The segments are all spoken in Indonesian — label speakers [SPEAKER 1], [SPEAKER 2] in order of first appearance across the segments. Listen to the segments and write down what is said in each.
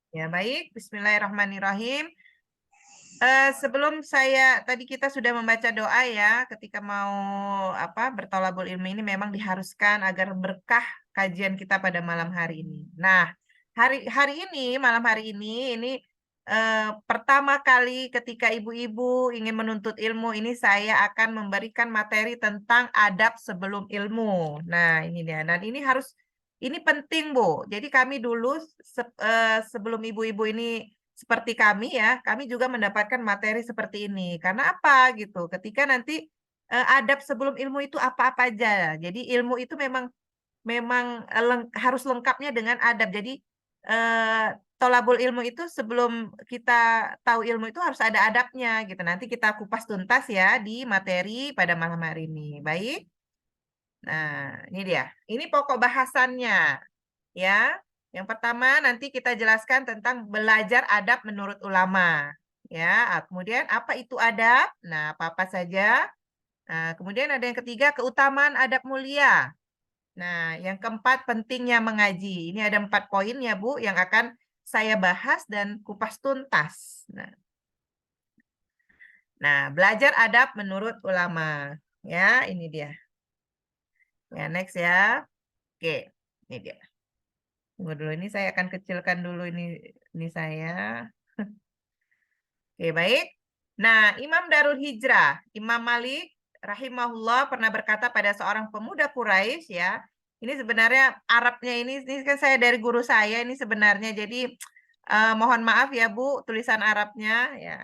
[SPEAKER 1] Ya, baik. Bismillahirrahmanirrahim. Sebelum tadi kita sudah membaca doa ya, ketika mau bertolabul ilmi ini memang diharuskan agar berkah kajian kita pada malam hari ini. Nah, malam hari ini pertama kali ketika ibu-ibu ingin menuntut ilmu ini saya akan memberikan materi tentang adab sebelum ilmu. Nah, ini dia. Dan ini penting, Bu. Jadi kami dulu sebelum ibu-ibu ini seperti kami ya, kami juga mendapatkan materi seperti ini. Karena apa gitu? Ketika nanti adab sebelum ilmu itu apa-apa aja. Jadi ilmu itu memang memang harus lengkapnya dengan adab. Jadi eh, tolabul ilmu itu sebelum kita tahu ilmu itu harus ada adabnya gitu. Nanti kita kupas tuntas ya di materi pada malam hari ini. Baik. Nah, ini dia. Ini pokok bahasannya ya. Yang pertama nanti kita jelaskan tentang belajar adab menurut ulama. Ya, kemudian apa itu adab? Nah, apa-apa saja. Nah, kemudian ada yang ketiga, keutamaan adab mulia. Nah, yang keempat, pentingnya mengaji. Ini ada 4 poin ya, Bu, yang akan saya bahas dan kupas tuntas. Nah, belajar adab menurut ulama. Ya, ini dia. Ya, next ya. Oke, ini dia. Tunggu dulu, ini saya akan kecilkan dulu ini saya. Oke, baik. Nah, Imam Darul Hijrah, Imam Malik rahimahullah pernah berkata pada seorang pemuda Quraisy ya. Ini sebenarnya Arabnya ini kan saya dari guru saya ini sebenarnya. Jadi mohon maaf ya Bu, tulisan Arabnya ya.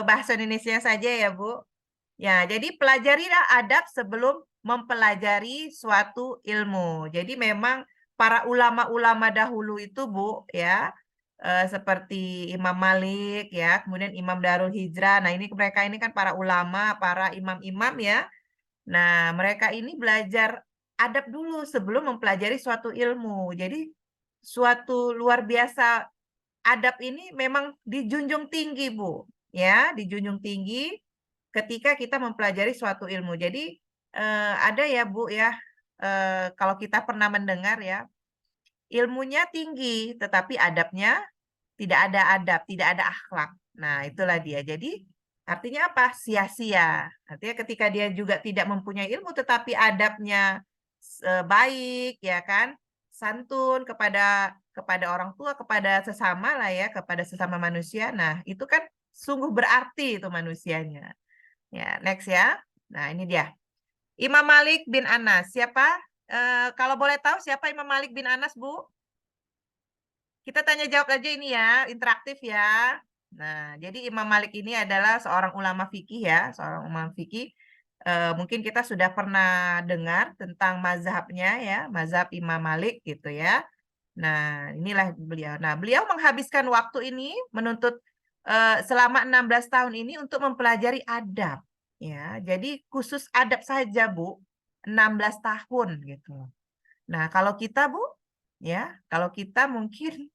[SPEAKER 1] Bahasa Indonesia saja ya Bu. Ya, jadi pelajarilah adab sebelum mempelajari suatu ilmu. Jadi memang para ulama-ulama dahulu itu Bu ya, seperti Imam Malik ya, kemudian Imam Darul Hijrah. Nah, ini mereka ini kan para ulama, para imam-imam ya. Nah, mereka ini belajar adab dulu sebelum mempelajari suatu ilmu. Jadi suatu luar biasa adab ini memang dijunjung tinggi, Bu. Ya, dijunjung tinggi ketika kita mempelajari suatu ilmu. Jadi ada ya, Bu ya, kalau kita pernah mendengar ya, ilmunya tinggi tetapi adabnya tidak ada adab, tidak ada akhlak. Nah, itulah dia. Jadi artinya apa? Sia-sia. Artinya ketika dia juga tidak mempunyai ilmu tetapi adabnya baik ya kan, santun kepada orang tua, kepada sesama lah ya, kepada sesama manusia. Nah, itu kan sungguh berarti itu manusianya. Ya, next ya. Nah, ini dia. Imam Malik bin Anas. Siapa? Kalau boleh tahu siapa Imam Malik bin Anas, Bu? Kita tanya jawab aja ini ya, interaktif ya. Nah, jadi Imam Malik ini adalah seorang ulama fikih ya, seorang ulama fikih. Mungkin kita sudah pernah dengar tentang mazhabnya ya, mazhab Imam Malik gitu ya. Nah, inilah beliau. Nah, beliau menghabiskan waktu ini menuntut selama 16 tahun ini untuk mempelajari adab. Ya, jadi khusus adab saja, Bu. 16 tahun gitu. Nah, kalau kita, Bu, ya, kalau kita mungkin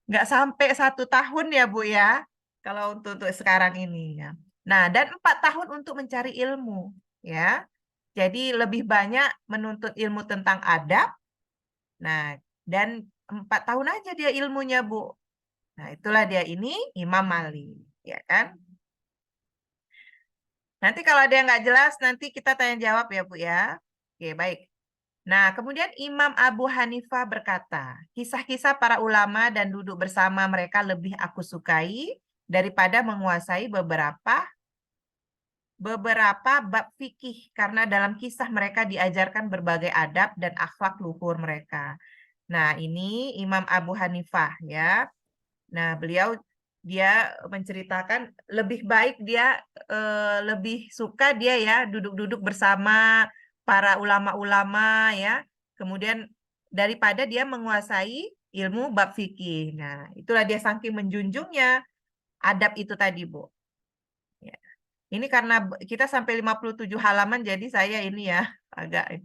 [SPEAKER 1] nggak sampai 1 tahun ya, Bu ya. Kalau untuk sekarang ini ya. Nah, dan 4 tahun untuk mencari ilmu, ya. Jadi lebih banyak menuntut ilmu tentang adab. Nah, dan 4 tahun aja dia ilmunya, Bu. Nah, itulah dia ini Imam Malik, ya kan? Nanti kalau ada yang nggak jelas, nanti kita tanya jawab ya, Bu ya. Oke, baik. Nah, kemudian Imam Abu Hanifah berkata, kisah-kisah para ulama dan duduk bersama mereka lebih aku sukai daripada menguasai beberapa bab fikih karena dalam kisah mereka diajarkan berbagai adab dan akhlak luhur mereka. Nah, ini Imam Abu Hanifah ya. Nah, dia menceritakan lebih baik dia lebih suka dia ya duduk-duduk bersama para ulama-ulama ya. Kemudian daripada dia menguasai ilmu bab fikih. Nah, itulah dia saking menjunjungnya adab itu tadi, Bu. Ya. Ini karena kita sampai 57 halaman jadi saya ini ya agak.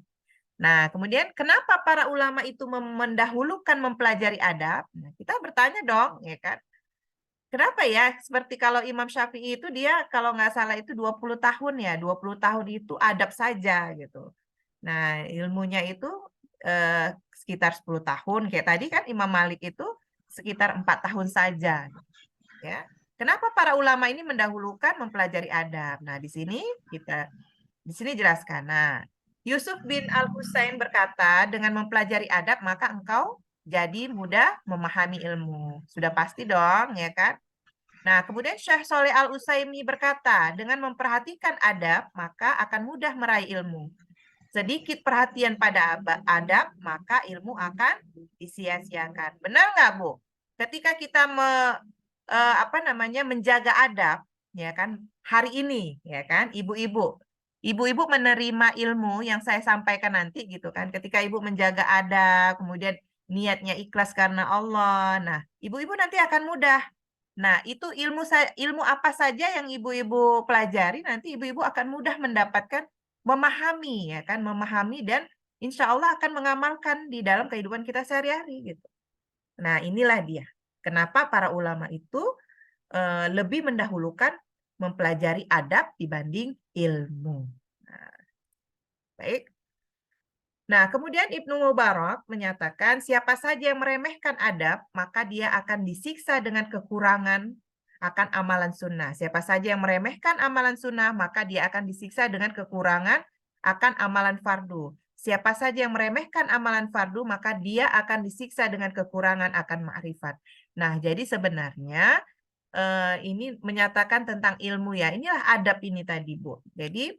[SPEAKER 1] Nah, kemudian kenapa para ulama itu mendahulukan mempelajari adab? Nah, kita bertanya dong, ya kan? Kenapa ya? Seperti kalau Imam Syafi'i itu dia kalau nggak salah itu 20 tahun ya, 20 tahun itu adab saja gitu. Nah, ilmunya itu sekitar 10 tahun. Kayak tadi kan Imam Malik itu sekitar 4 tahun saja, ya. Kenapa para ulama ini mendahulukan mempelajari adab? Nah, di sini jelaskan. Nah, Yusuf bin Al-Husain berkata, dengan mempelajari adab maka engkau jadi mudah memahami ilmu. Sudah pasti dong, ya kan? Nah, kemudian Syekh Soleh Al-Utsaimin berkata, dengan memperhatikan adab maka akan mudah meraih ilmu. Sedikit perhatian pada adab, maka ilmu akan disia-siakan. Benar nggak, Bu? Ketika kita menjaga adab, ya kan, hari ini, ya kan, ibu-ibu menerima ilmu yang saya sampaikan nanti, gitu kan. Ketika ibu menjaga adab, kemudian niatnya ikhlas karena Allah, nah, ibu-ibu nanti akan mudah. Nah, itu ilmu apa saja yang ibu-ibu pelajari, nanti ibu-ibu akan mudah mendapatkan memahami, ya kan, memahami dan insya Allah akan mengamalkan di dalam kehidupan kita sehari-hari gitu. Nah, inilah dia. Kenapa para ulama itu lebih mendahulukan mempelajari adab dibanding ilmu. Nah, baik. Nah, kemudian Ibnu Mubarak menyatakan siapa saja yang meremehkan adab, maka dia akan disiksa dengan kekurangan akan amalan sunnah. Siapa saja yang meremehkan amalan sunnah, maka dia akan disiksa dengan kekurangan akan amalan fardu. Siapa saja yang meremehkan amalan fardu, maka dia akan disiksa dengan kekurangan akan ma'rifat. Nah, jadi sebenarnya ini menyatakan tentang ilmu ya. Inilah adab ini tadi, Bu. Jadi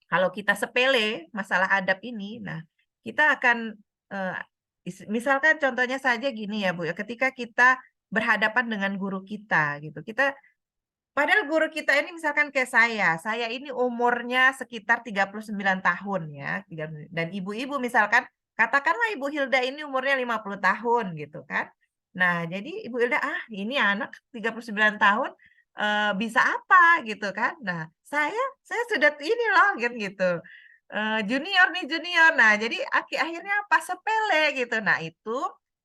[SPEAKER 1] kalau kita sepele masalah adab ini, nah kita akan misalkan contohnya saja gini ya Bu ya, ketika kita berhadapan dengan guru kita gitu, padahal guru kita ini misalkan kayak saya ini umurnya sekitar 39 tahun ya, dan ibu-ibu misalkan katakanlah Ibu Hilda ini umurnya 50 tahun gitu kan. Nah, jadi Ibu Hilda, ini anak 39 tahun bisa apa gitu kan. Nah, saya sudah ini loh gitu. Junior nih junior. Nah, jadi akhirnya pas sepele gitu. Nah, itu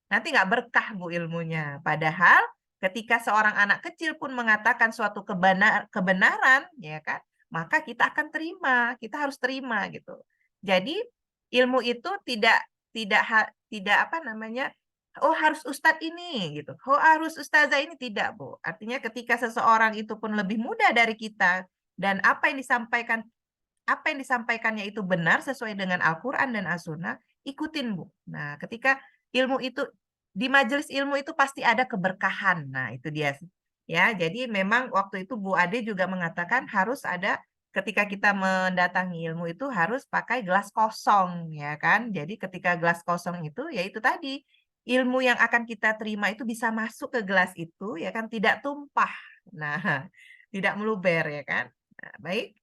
[SPEAKER 1] nanti nggak berkah Bu ilmunya. Padahal ketika seorang anak kecil pun mengatakan suatu kebenaran, ya kan, maka kita akan terima, kita harus terima gitu. Jadi ilmu itu tidak apa namanya, oh harus ustadz ini gitu, oh harus ustazah ini, tidak Bu. Artinya ketika seseorang itu pun lebih muda dari kita dan apa yang disampaikannya itu benar sesuai dengan Al-Quran dan As-Sunnah, ikutin Bu. Nah, ketika ilmu itu di majelis ilmu itu pasti ada keberkahan. Nah, itu dia. Ya, jadi memang waktu itu Bu Ade juga mengatakan harus ada ketika kita mendatangi ilmu itu harus pakai gelas kosong, ya kan? Jadi ketika gelas kosong itu ya itu tadi ilmu yang akan kita terima itu bisa masuk ke gelas itu ya kan, tidak tumpah. Nah, tidak meluber ya kan? Nah, baik.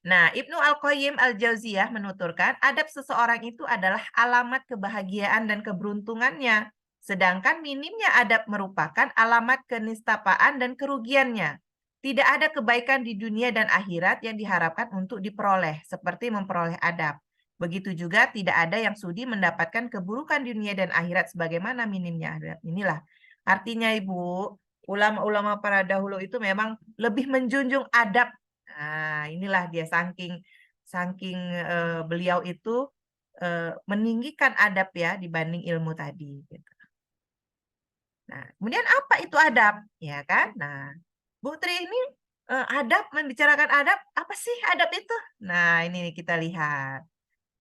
[SPEAKER 1] Nah, Ibnu Al-Qayyim Al-Jauziyah menuturkan, adab seseorang itu adalah alamat kebahagiaan dan keberuntungannya, sedangkan minimnya adab merupakan alamat kenistapaan dan kerugiannya. Tidak ada kebaikan di dunia dan akhirat yang diharapkan untuk diperoleh, seperti memperoleh adab. Begitu juga tidak ada yang sudi mendapatkan keburukan dunia dan akhirat sebagaimana minimnya adab. Inilah artinya Ibu, ulama-ulama para dahulu itu memang lebih menjunjung adab. Nah, inilah dia saking saking beliau itu meninggikan adab ya dibanding ilmu tadi gitu. Nah, kemudian apa itu adab? Ya kan? Nah, Bu Tri ini adab, membicarakan adab, apa sih adab itu? Nah, ini kita lihat.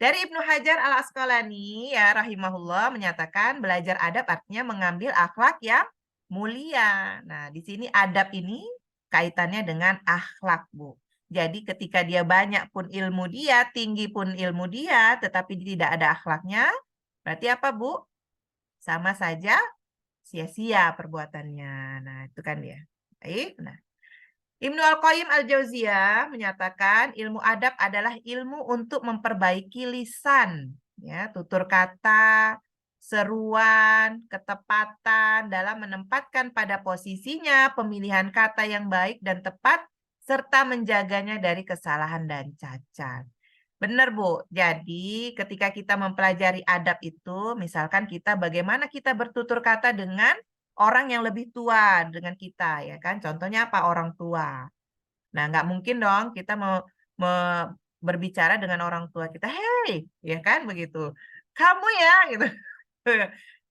[SPEAKER 1] Dari Ibnu Hajar Al-Asqalani ya rahimahullah menyatakan belajar adab artinya mengambil akhlak yang mulia. Nah, di sini adab ini kaitannya dengan akhlak, Bu. Jadi ketika dia banyak pun ilmu dia, tinggi pun ilmu dia, tetapi tidak ada akhlaknya, berarti apa, Bu? Sama saja sia-sia perbuatannya. Nah, itu kan dia. Baik. Nah, Ibnu Al-Qayyim Al-Jauziyah menyatakan ilmu adab adalah ilmu untuk memperbaiki lisan, ya, tutur kata, seruan, ketepatan dalam menempatkan pada posisinya, pemilihan kata yang baik dan tepat, serta menjaganya dari kesalahan dan cacat. Benar, Bu. Jadi, ketika kita mempelajari adab itu, misalkan kita bagaimana kita bertutur kata dengan orang yang lebih tua dengan kita, ya kan? Contohnya apa? Orang tua. Nah, nggak mungkin dong kita berbicara dengan orang tua kita, "Hei," ya kan begitu. "Kamu ya," gitu.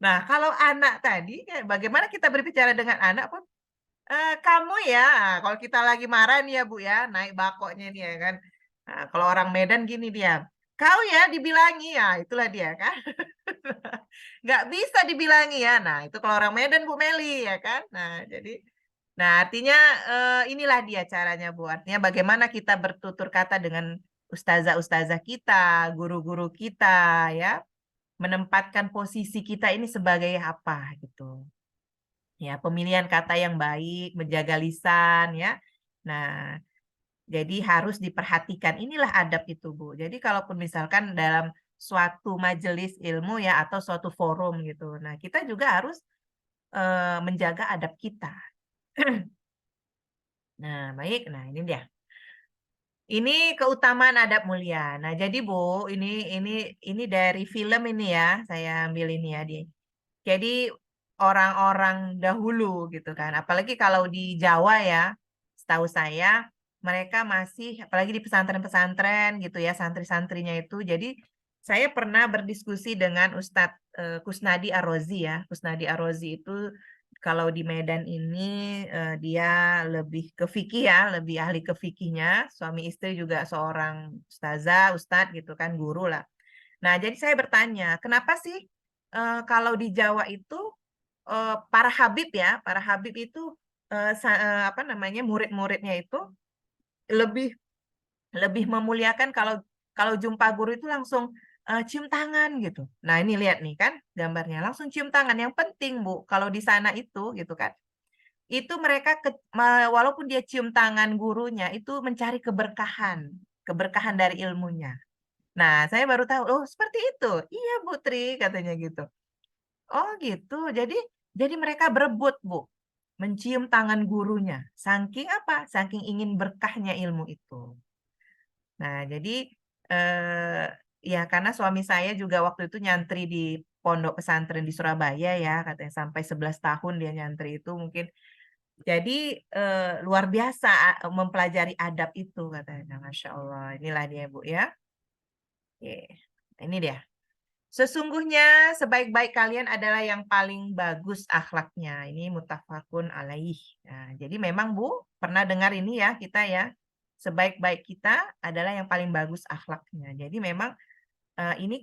[SPEAKER 1] Nah, kalau anak tadi, bagaimana kita berbicara dengan anak pun, "Kamu ya," kalau kita lagi marah nih ya, Bu, ya, naik bakonya nih ya kan. Nah, kalau orang Medan gini dia, "Kau ya dibilangi," ya itulah dia kan. Nggak bisa dibilangi ya. Nah, itu kalau orang Medan, Bu Meli, ya kan. Nah, artinya, inilah dia caranya, Bu. Artinya bagaimana kita bertutur kata dengan ustazah-ustazah kita, guru-guru kita, ya. Menempatkan posisi kita ini sebagai apa, gitu. Ya, pemilihan kata yang baik, menjaga lisan, ya. Nah, jadi harus diperhatikan. Inilah adab itu, Bu. Jadi kalaupun misalkan dalam suatu majelis ilmu ya atau suatu forum gitu. Nah, kita juga harus menjaga adab kita. Nah, baik. Nah, ini dia. Ini keutamaan adab mulia. Nah, jadi Bu, ini dari film ini ya, saya ambil ini ya jadi orang-orang dahulu gitu kan, apalagi kalau di Jawa ya, setahu saya mereka masih apalagi di pesantren-pesantren gitu ya, santri-santrinya itu. Jadi saya pernah berdiskusi dengan Ustadz Kusnadi Ar-Rozi ya. Kusnadi Ar-Rozi itu kalau di Medan ini dia lebih ke fikih ya, lebih ahli ke fikihnya. Suami istri juga seorang ustazah, ustadz gitu kan, guru lah. Nah, jadi saya bertanya, kenapa sih kalau di Jawa itu para habib ya, para habib itu apa namanya, murid-muridnya itu lebih lebih memuliakan kalau kalau jumpa guru itu langsung cium tangan gitu. Nah, ini lihat nih kan gambarnya, langsung cium tangan. Yang penting Bu, kalau di sana itu gitu kan, itu mereka walaupun dia cium tangan gurunya itu mencari keberkahan, keberkahan dari ilmunya. Nah, saya baru tahu, "Oh, seperti itu?" "Iya, Putri," katanya gitu. Oh gitu, jadi mereka berebut, Bu, mencium tangan gurunya. Saking apa? Saking ingin berkahnya ilmu itu. Nah, jadi, ya karena suami saya juga waktu itu nyantri di pondok pesantren di Surabaya ya, katanya sampai 11 tahun dia nyantri itu mungkin. Jadi, luar biasa mempelajari adab itu katanya, masya Allah. Inilah dia, Bu, ya. Oke, ini dia. Sesungguhnya sebaik-baik kalian adalah yang paling bagus akhlaknya. Ini muttafaqun alaih. Nah, jadi memang Bu, pernah dengar ini ya kita ya. Sebaik-baik kita adalah yang paling bagus akhlaknya. Jadi memang ini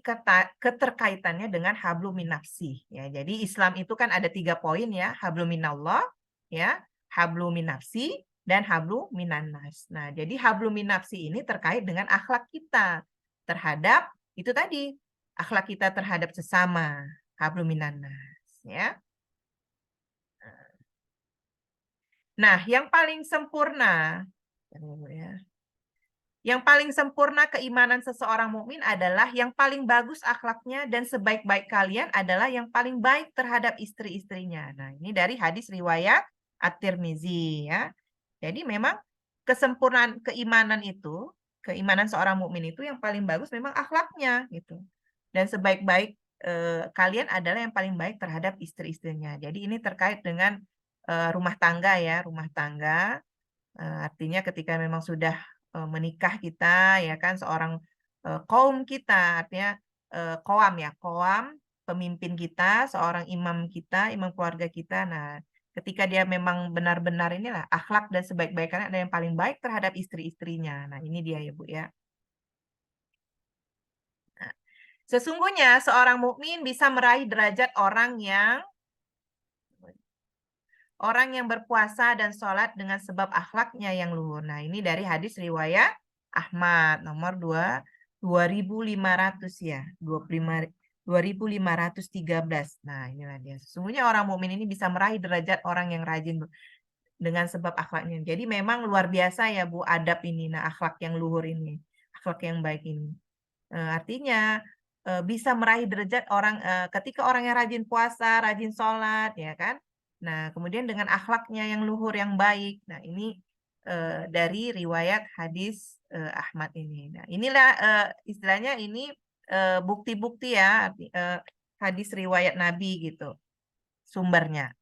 [SPEAKER 1] keterkaitannya dengan hablum minafsi ya. Jadi Islam itu kan ada 3 poin ya, hablum minallah ya, hablum minafsi dan hablum minannas. Nah, jadi hablum minafsi ini terkait dengan akhlak kita terhadap itu tadi, akhlak kita terhadap sesama, hablum minannas ya. Nah, yang paling sempurna ya. Yang paling sempurna keimanan seseorang mukmin adalah yang paling bagus akhlaknya dan sebaik-baik kalian adalah yang paling baik terhadap istri-istrinya. Nah, ini dari hadis riwayat At-Tirmizi ya. Jadi memang kesempurnaan keimanan itu, keimanan seorang mukmin itu yang paling bagus memang akhlaknya gitu. Dan sebaik-baik kalian adalah yang paling baik terhadap istri-istrinya. Jadi ini terkait dengan rumah tangga ya, rumah tangga. Artinya ketika memang sudah menikah kita ya kan seorang kaum kita artinya koam ya koam pemimpin kita seorang imam kita imam keluarga kita. Nah, ketika dia memang benar-benar inilah akhlak dan sebaik-baiknya ada yang paling baik terhadap istri-istrinya. Nah, ini dia ya Bu ya. Nah, sesungguhnya seorang mukmin bisa meraih derajat orang yang berpuasa dan sholat dengan sebab akhlaknya yang luhur. Nah, ini dari hadis riwayat Ahmad nomor 2500 ya, 2513. Nah, inilah dia. Sesungguhnya orang mukmin ini bisa meraih derajat orang yang rajin dengan sebab akhlaknya. Jadi memang luar biasa ya Bu adab ini, nah akhlak yang luhur ini, akhlak yang baik ini. Artinya bisa meraih derajat orang ketika orang yang rajin puasa, rajin sholat, ya kan? Nah, kemudian dengan akhlaknya yang luhur, yang baik. Nah, ini dari riwayat hadis Ahmad ini. Nah, inilah istilahnya ini bukti-bukti ya hadis riwayat Nabi gitu sumbernya.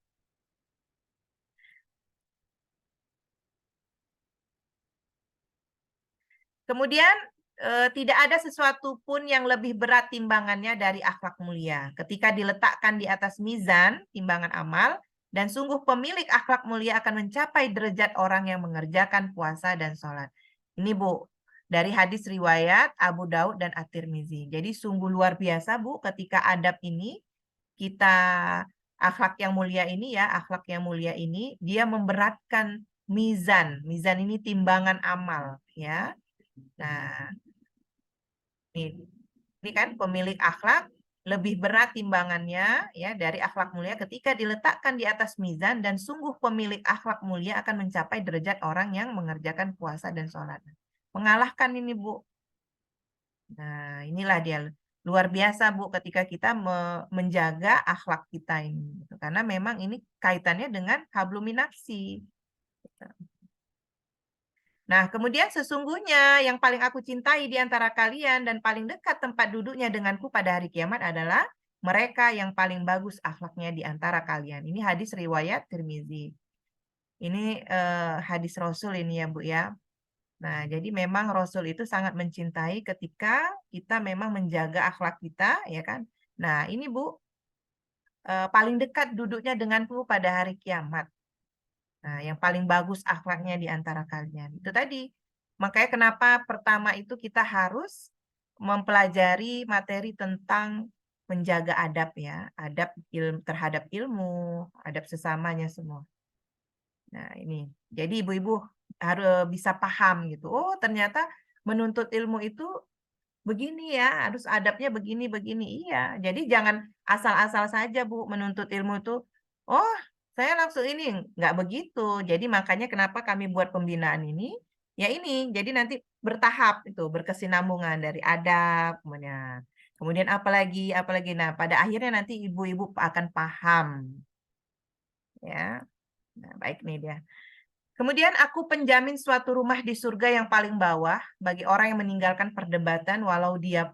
[SPEAKER 1] Kemudian tidak ada sesuatu pun yang lebih berat timbangannya dari akhlak mulia. Ketika diletakkan di atas mizan, timbangan amal, dan sungguh pemilik akhlak mulia akan mencapai derajat orang yang mengerjakan puasa dan sholat. Ini Bu, dari hadis riwayat Abu Daud dan At-Tirmizi. Jadi sungguh luar biasa Bu, ketika adab ini, kita akhlak yang mulia ini ya, akhlak yang mulia ini, dia memberatkan mizan. Mizan ini timbangan amal ya. Nah, ini kan pemilik akhlak lebih berat timbangannya ya dari akhlak mulia ketika diletakkan di atas mizan dan sungguh pemilik akhlak mulia akan mencapai derajat orang yang mengerjakan puasa dan sholat. Mengalahkan ini Bu. Nah, inilah dia luar biasa Bu ketika kita menjaga akhlak kita ini. Gitu. Karena memang ini kaitannya dengan habluminafsi. Nah, kemudian sesungguhnya yang paling aku cintai di antara kalian dan paling dekat tempat duduknya denganku pada hari kiamat adalah mereka yang paling bagus akhlaknya di antara kalian. Ini hadis riwayat Tirmizi. Ini hadis Rasul ini ya Bu ya. Nah, jadi memang Rasul itu sangat mencintai ketika kita memang menjaga akhlak kita, ya kan? Nah, ini Bu, paling dekat duduknya denganku pada hari kiamat. Nah, yang paling bagus akhlaknya di antara kalian. Itu tadi. Makanya kenapa pertama itu kita harus mempelajari materi tentang menjaga adab ya, adab terhadap ilmu, adab sesamanya semua. Nah, ini. Jadi ibu-ibu harus bisa paham gitu. Oh, ternyata menuntut ilmu itu begini ya, harus adabnya begini-begini. Iya, jadi jangan asal-asal saja Bu menuntut ilmu itu. Oh, saya langsung ini nggak begitu. Jadi makanya kenapa kami buat pembinaan ini? Ya ini, jadi nanti bertahap itu, berkesinambungan dari adab, kemudian apalagi. Nah, pada akhirnya nanti ibu-ibu akan paham, ya. Nah, baik nih dia. Kemudian aku penjamin suatu rumah di surga yang paling bawah bagi orang yang meninggalkan perdebatan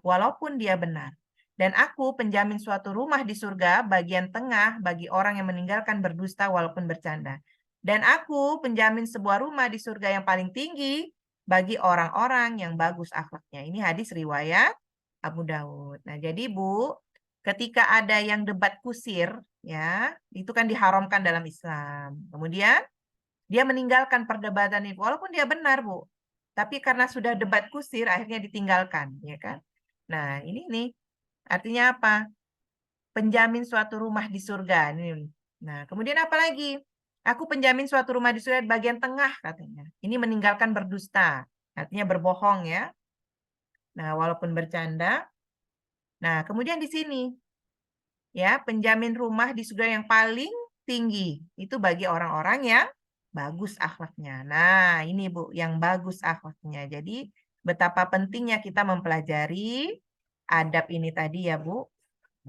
[SPEAKER 1] walaupun dia benar. Dan aku penjamin suatu rumah di surga bagian tengah bagi orang yang meninggalkan berdusta walaupun bercanda. Dan aku penjamin sebuah rumah di surga yang paling tinggi bagi orang-orang yang bagus akhlaknya. Ini hadis riwayat Abu Daud. Nah, jadi Bu, ketika ada yang debat kusir, ya, itu kan diharamkan dalam Islam. Kemudian dia meninggalkan perdebatan itu, walaupun dia benar, Bu. Tapi karena sudah debat kusir, akhirnya ditinggalkan, ya kan? Nah, ini nih, artinya apa? Penjamin suatu rumah di surga. Nah, kemudian apa lagi? Aku penjamin suatu rumah di surga di bagian tengah, katanya. Ini meninggalkan berdusta, artinya berbohong, ya. Nah, walaupun bercanda. Nah, kemudian di sini, ya, penjamin rumah di surga yang paling tinggi. Itu bagi orang-orang yang bagus akhlaknya. Nah, ini Bu, yang bagus akhlaknya. Jadi, betapa pentingnya kita mempelajari adab ini tadi ya, Bu.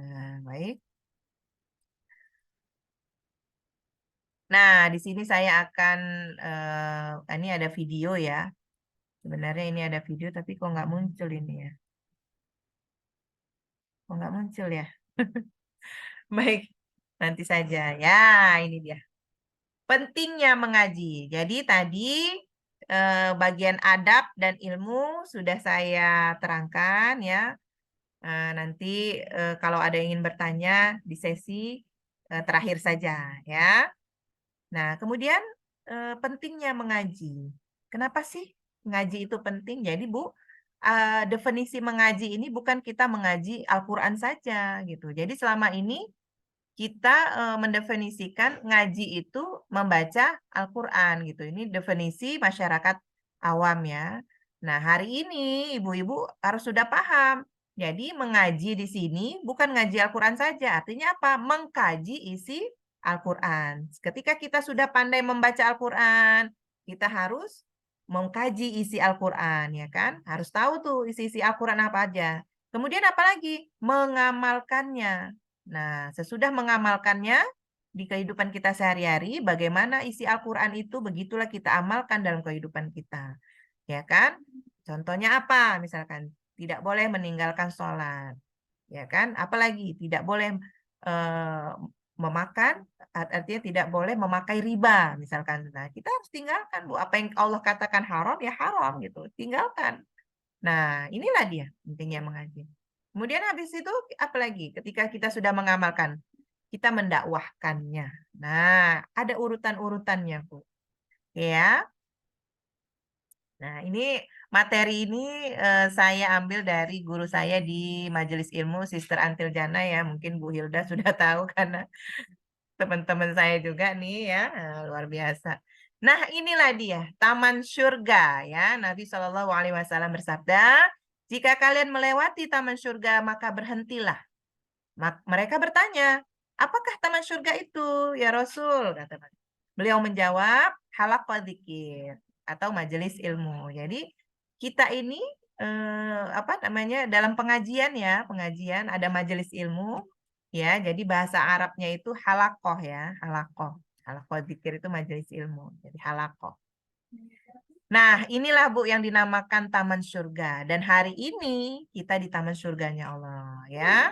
[SPEAKER 1] Nah, baik. Nah, di sini saya akan, ini ada video ya. Sebenarnya ini ada video, tapi kok nggak muncul ini ya. Kok nggak muncul ya? Baik, nanti saja. Ya, ini dia. Pentingnya mengaji. Jadi tadi bagian adab dan ilmu sudah saya terangkan ya. Nanti kalau ada yang ingin bertanya di sesi terakhir saja ya. Nah, kemudian pentingnya mengaji. Kenapa sih mengaji itu penting? Jadi Bu, definisi mengaji ini bukan kita mengaji Al-Quran saja gitu. Jadi selama ini kita mendefinisikan ngaji itu membaca Al-Quran gitu. Ini definisi masyarakat awam ya. Nah, hari ini ibu-ibu harus sudah paham. Jadi mengaji di sini bukan ngaji Al-Quran saja. Artinya apa? Mengkaji isi Al-Quran. Ketika kita sudah pandai membaca Al-Quran, kita harus mengkaji isi Al-Quran, ya kan? Harus tahu tuh isi-isi Al-Quran apa aja. Kemudian apa lagi? Mengamalkannya. Nah, sesudah mengamalkannya di kehidupan kita sehari-hari, bagaimana isi Al-Quran itu, begitulah kita amalkan dalam kehidupan kita. Ya kan? Contohnya apa? Misalkan, tidak boleh meninggalkan sholat. Ya kan? Apalagi, tidak boleh memakan, artinya tidak boleh memakai riba, misalkan. Nah, kita harus tinggalkan, Bu. Apa yang Allah katakan haram, ya haram gitu. Tinggalkan. Nah, inilah dia pentingnya mengaji. Kemudian habis itu apa lagi? Ketika kita sudah mengamalkan, kita mendakwahkannya. Nah, ada urutan-urutannya, Bu. Ya. Nah, ini materi ini saya ambil dari guru saya di Majelis Ilmu Sister Antil Jana ya. Mungkin Bu Hilda sudah tahu karena teman-teman saya juga nih ya, luar biasa. Nah, inilah dia Taman Surga ya. Nabi Shallallahu Alaihi Wasallam bersabda, jika kalian melewati Taman Surga maka berhentilah. Mereka bertanya, apakah Taman Surga itu ya Rasul? Kata mereka. Beliau menjawab, halaqah dzikir atau majelis ilmu. Jadi kita ini apa namanya dalam pengajian ya, pengajian ada majelis ilmu ya. Jadi bahasa Arabnya itu halaqah ya, halaqah. Halaqah dzikir itu majelis ilmu. Jadi halaqah. Nah, inilah Bu yang dinamakan Taman Surga. Dan hari ini kita di Taman Surganya Allah ya.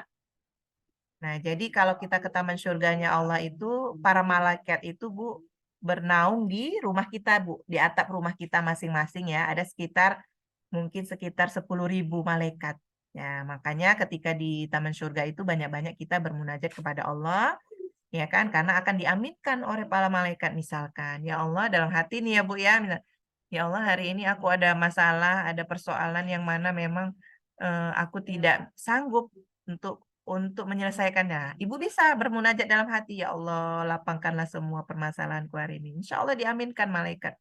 [SPEAKER 1] Nah, jadi kalau kita ke taman surganya Allah itu, para malaikat itu, Bu, bernaung di rumah kita, Bu. Di atap rumah kita masing-masing ya. Ada mungkin sekitar 10.000 malaikat. Ya, makanya ketika di taman surga itu banyak-banyak kita bermunajat kepada Allah, ya kan? Karena akan diaminkan oleh para malaikat misalkan. Ya Allah, dalam hati nih ya, Bu ya. Ya Allah, hari ini aku ada masalah, ada persoalan yang mana memang aku tidak sanggup untuk menyelesaikannya. Ibu bisa bermunajat dalam hati, ya Allah, lapangkanlah semua permasalahanku hari ini. Insya Allah diaminkan malaikat.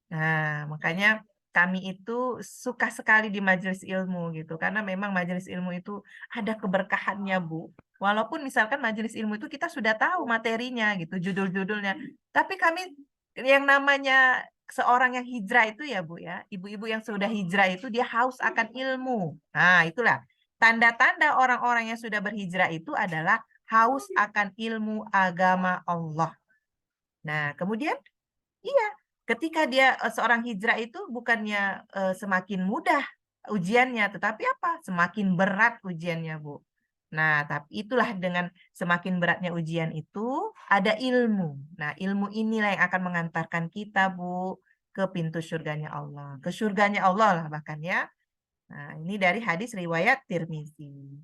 [SPEAKER 1] Nah, makanya kami itu suka sekali di majelis ilmu gitu, karena memang majelis ilmu itu ada keberkahannya, Bu. Walaupun misalkan majelis ilmu itu kita sudah tahu materinya gitu, judul-judulnya, tapi kami yang namanya seorang yang hijrah itu ya, Bu ya, ibu-ibu yang sudah hijrah itu dia haus akan ilmu. Nah, itulah tanda-tanda orang-orang yang sudah berhijrah itu adalah haus akan ilmu agama Allah. Nah, kemudian iya, ketika dia seorang hijrah itu bukannya semakin mudah ujiannya, tetapi apa? Semakin berat ujiannya, Bu. Nah, tapi itulah dengan semakin beratnya ujian itu ada ilmu. Nah, ilmu inilah yang akan mengantarkan kita, Bu, ke pintu surganya Allah. Ke surganya Allah lah bahkan ya. Nah, ini dari hadis riwayat Tirmizi.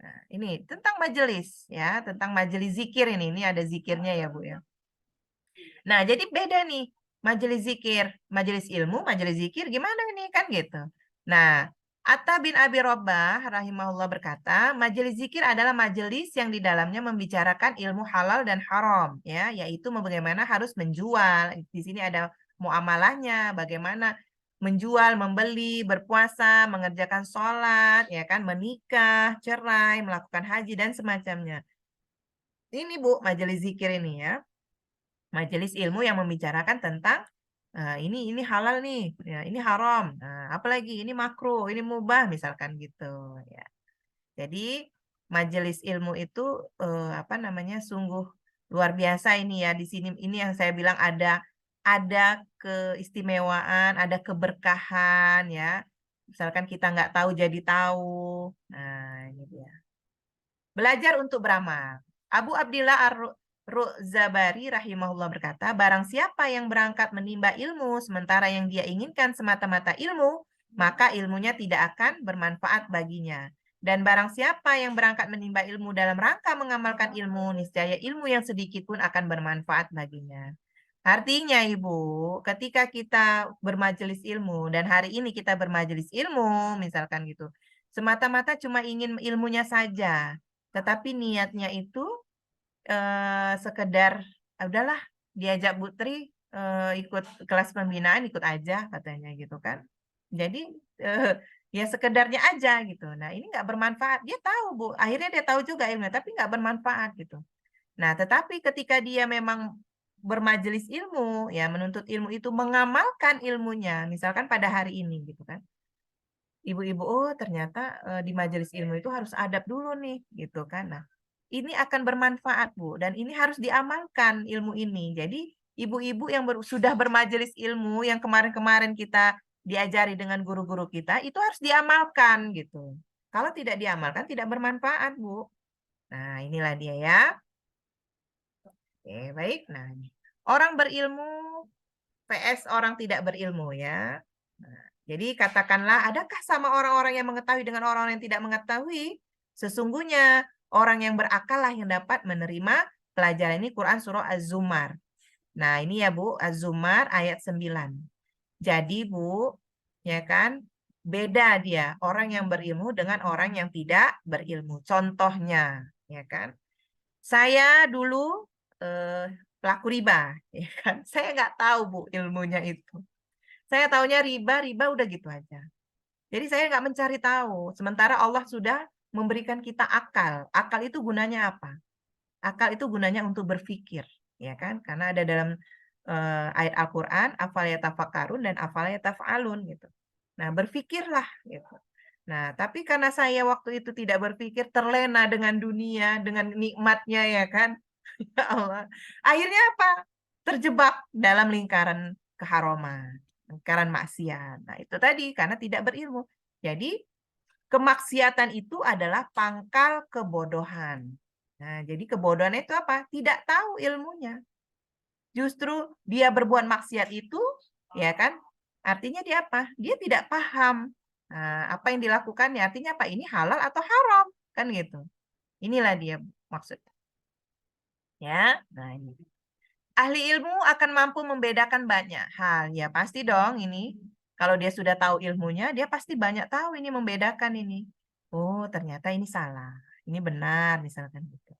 [SPEAKER 1] Nah, ini tentang majelis ya, tentang majelis zikir ini. Ini ada zikirnya ya, Bu ya. Nah, jadi beda nih majelis zikir, majelis ilmu, majelis zikir gimana nih kan gitu. Nah, Atta bin Abi Robbah rahimahullah berkata, majelis zikir adalah majelis yang di dalamnya membicarakan ilmu halal dan haram ya, yaitu bagaimana harus menjual. Di sini ada muamalahnya, bagaimana menjual, membeli, berpuasa, mengerjakan sholat, ya kan, menikah, cerai, melakukan haji dan semacamnya. Ini Bu, majelis zikir ini ya majelis ilmu yang membicarakan tentang ini halal nih, ya, ini haram, apalagi ini makruh, ini mubah misalkan gitu ya. Jadi majelis ilmu itu apa namanya sungguh luar biasa ini ya di sini ini yang saya bilang ada keistimewaan, ada keberkahan ya. Misalkan kita nggak tahu jadi tahu. Nah, ini dia. Belajar untuk beramal. Abu Abdillah Ar-Ru'zabari rahimahullah berkata, barang siapa yang berangkat menimba ilmu sementara yang dia inginkan semata-mata ilmu, maka ilmunya tidak akan bermanfaat baginya. Dan barang siapa yang berangkat menimba ilmu dalam rangka mengamalkan ilmu, niscaya ilmu yang sedikit pun akan bermanfaat baginya. Artinya, Ibu, ketika kita bermajelis ilmu dan hari ini kita bermajelis ilmu, misalkan gitu, semata-mata cuma ingin ilmunya saja, tetapi niatnya itu sekedar udahlah diajak Bu Tri ikut kelas pembinaan ikut aja katanya gitu kan. Jadi ya sekedarnya aja gitu. Nah, ini nggak bermanfaat. Dia tahu, Bu. Akhirnya dia tahu juga ilmunya tapi nggak bermanfaat gitu. Nah, tetapi ketika dia memang bermajelis ilmu, ya menuntut ilmu itu mengamalkan ilmunya, misalkan pada hari ini gitu kan ibu-ibu, oh ternyata di majelis ilmu itu harus adab dulu nih, gitu kan. Nah, ini akan bermanfaat, Bu, dan ini harus diamalkan ilmu ini. Jadi, ibu-ibu yang sudah bermajelis ilmu, yang kemarin-kemarin kita diajari dengan guru-guru kita, itu harus diamalkan, gitu. Kalau tidak diamalkan, tidak bermanfaat, Bu. Nah, inilah dia ya. Oke, baik. Nah, orang berilmu PS orang tidak berilmu ya. Nah, Jadi katakanlah, adakah sama orang-orang yang mengetahui dengan orang-orang yang tidak mengetahui? Sesungguhnya orang yang berakal lah yang dapat menerima pelajaran ini. Quran surah Az-Zumar. Nah, ini ya Bu, Az-Zumar ayat 9. Jadi Bu, ya kan, beda dia orang yang berilmu dengan orang yang tidak berilmu. Contohnya, ya kan, saya dulu pelaku riba, ya kan, saya nggak tahu Bu ilmunya itu. Saya taunya riba, riba udah gitu aja. Jadi saya nggak mencari tahu. Sementara Allah sudah memberikan kita akal. Akal itu gunanya apa? Akal itu gunanya untuk berpikir, ya kan? Karena ada dalam ayat Al-Qur'an, afala yatafakkarun dan afala yataf'alun gitu. Nah, berpikirlah gitu. Nah, tapi karena saya waktu itu tidak berpikir, terlena dengan dunia, dengan nikmatnya ya kan. Ya Allah. Akhirnya apa? Terjebak dalam lingkaran keharuman, lingkaran maksiat. Nah, itu tadi karena tidak berilmu. Jadi kemaksiatan itu adalah pangkal kebodohan. Nah, jadi kebodohan itu apa? Tidak tahu ilmunya. Justru dia berbuat maksiat itu, ya kan? Artinya dia apa? Dia tidak paham. Nah, apa yang dilakukannya artinya apa? Ini halal atau haram, kan gitu. Inilah dia maksud. Ya, nah ini. Ahli ilmu akan mampu membedakan banyak hal. Ya, pasti dong ini. Kalau dia sudah tahu ilmunya, dia pasti banyak tahu ini membedakan ini. Oh, ternyata ini salah. Ini benar, misalkan gitu.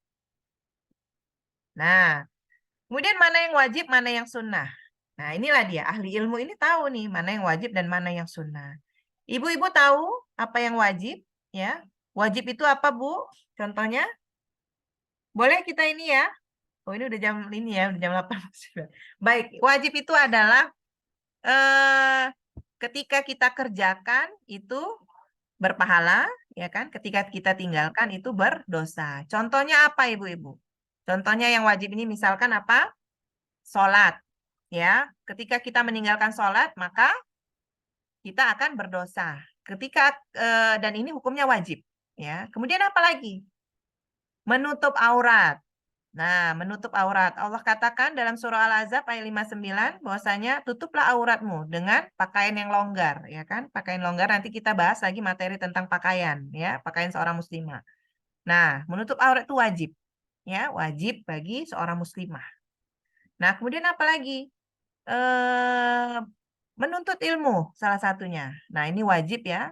[SPEAKER 1] Nah, kemudian mana yang wajib, mana yang sunnah. Nah, inilah dia. Ahli ilmu ini tahu nih, mana yang wajib dan mana yang sunnah. Ibu-ibu tahu apa yang wajib? Ya, wajib itu apa, Bu? Contohnya, boleh kita ini ya. Oh, ini udah jam ini ya, udah jam 8. Baik, wajib itu adalah ketika kita kerjakan itu berpahala, ya kan? Ketika kita tinggalkan itu berdosa. Contohnya apa, Ibu-ibu? Contohnya yang wajib ini misalkan apa? Sholat, ya. Ketika kita meninggalkan sholat, maka kita akan berdosa. Ketika dan ini hukumnya wajib, ya. Kemudian apa lagi? Menutup aurat. Nah, menutup aurat. Allah katakan dalam surah Al-Ahzab ayat 59 bahwasanya tutuplah auratmu dengan pakaian yang longgar, ya kan? Pakaian longgar nanti kita bahas lagi materi tentang pakaian, ya, pakaian seorang muslimah. Nah, menutup aurat itu wajib, ya, wajib bagi seorang muslimah. Nah, kemudian apa lagi? Menuntut ilmu salah satunya. Nah, ini wajib ya.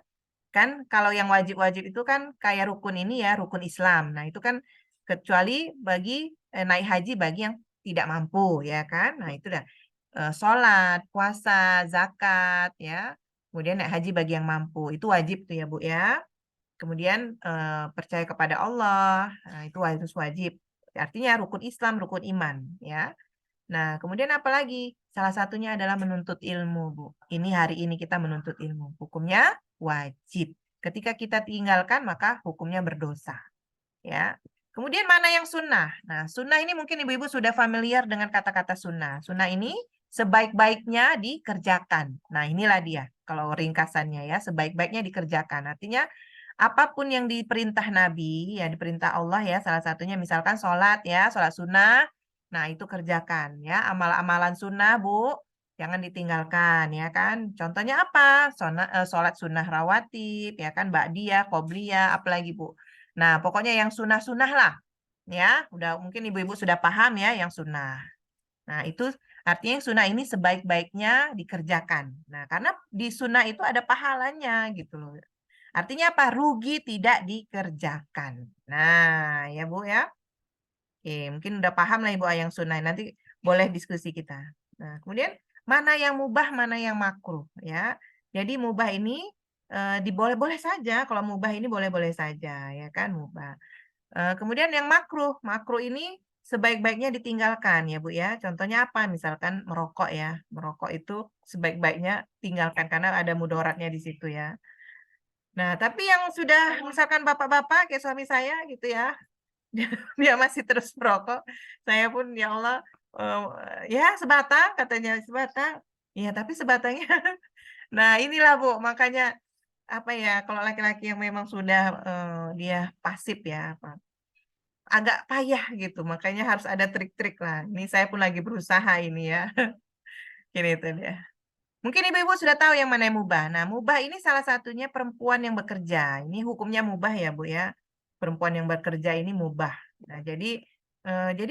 [SPEAKER 1] Kan kalau yang wajib-wajib itu kan kayak rukun ini ya, rukun Islam. Nah, itu kan kecuali bagi naik haji bagi yang tidak mampu ya kan. Nah, itu dah sholat, puasa, zakat ya. Kemudian naik haji bagi yang mampu. Itu wajib tuh ya, Bu ya. Kemudian percaya kepada Allah. Nah, itu harus wajib. Artinya rukun Islam, rukun iman ya. Nah, kemudian apa lagi? Salah satunya adalah menuntut ilmu, Bu. Ini hari ini kita menuntut ilmu. Hukumnya wajib. Ketika kita tinggalkan, maka hukumnya berdosa. Ya. Kemudian mana yang sunnah? Nah, sunnah ini mungkin ibu-ibu sudah familiar dengan kata-kata sunnah. Sunnah ini sebaik-baiknya dikerjakan. Nah, inilah dia. Kalau ringkasannya ya, sebaik-baiknya dikerjakan. Artinya, apapun yang diperintah Nabi, ya diperintah Allah ya, salah satunya misalkan sholat ya, sholat sunnah. Nah, itu kerjakan ya, amal-amalan sunnah, Bu. Jangan ditinggalkan ya kan. Contohnya apa? Sholat sunnah rawatib, ya kan, ba'diyah, qobliyah, apalagi Bu. Nah, pokoknya yang sunnah-sunnah lah. Ya, udah mungkin ibu-ibu sudah paham ya yang sunnah. Nah, itu artinya yang sunnah ini sebaik-baiknya dikerjakan. Nah, karena di sunnah itu ada pahalanya gitu loh. Artinya apa? Rugi tidak dikerjakan. Nah, ya Bu ya. Oke, mungkin udah paham lah Ibu yang sunnah. Nanti boleh diskusi kita. Nah, kemudian mana yang mubah, mana yang makruh ya. Jadi mubah ini diboleh-boleh saja. Kalau mubah ini boleh-boleh saja ya kan mubah. Kemudian yang makruh, makruh ini sebaik-baiknya ditinggalkan ya Bu ya. Contohnya apa? Misalkan merokok ya. Merokok itu sebaik-baiknya tinggalkan karena ada mudaratnya di situ ya. Nah, tapi yang sudah misalkan bapak-bapak kayak suami saya gitu ya, dia masih terus merokok. Saya pun ya Allah, ya sebatang katanya, sebatang. Iya, tapi sebatangnya nah inilah Bu, makanya apa ya, kalau laki-laki yang memang sudah, dia pasif ya, apa, agak payah gitu, makanya harus ada trik-trik lah. Ini saya pun lagi berusaha ini ya. Ini itu dia. Mungkin ibu-ibu sudah tahu yang mana yang mubah. Nah, mubah ini salah satunya perempuan yang bekerja. Ini hukumnya mubah ya, Bu ya. Perempuan yang bekerja ini mubah. Nah, jadi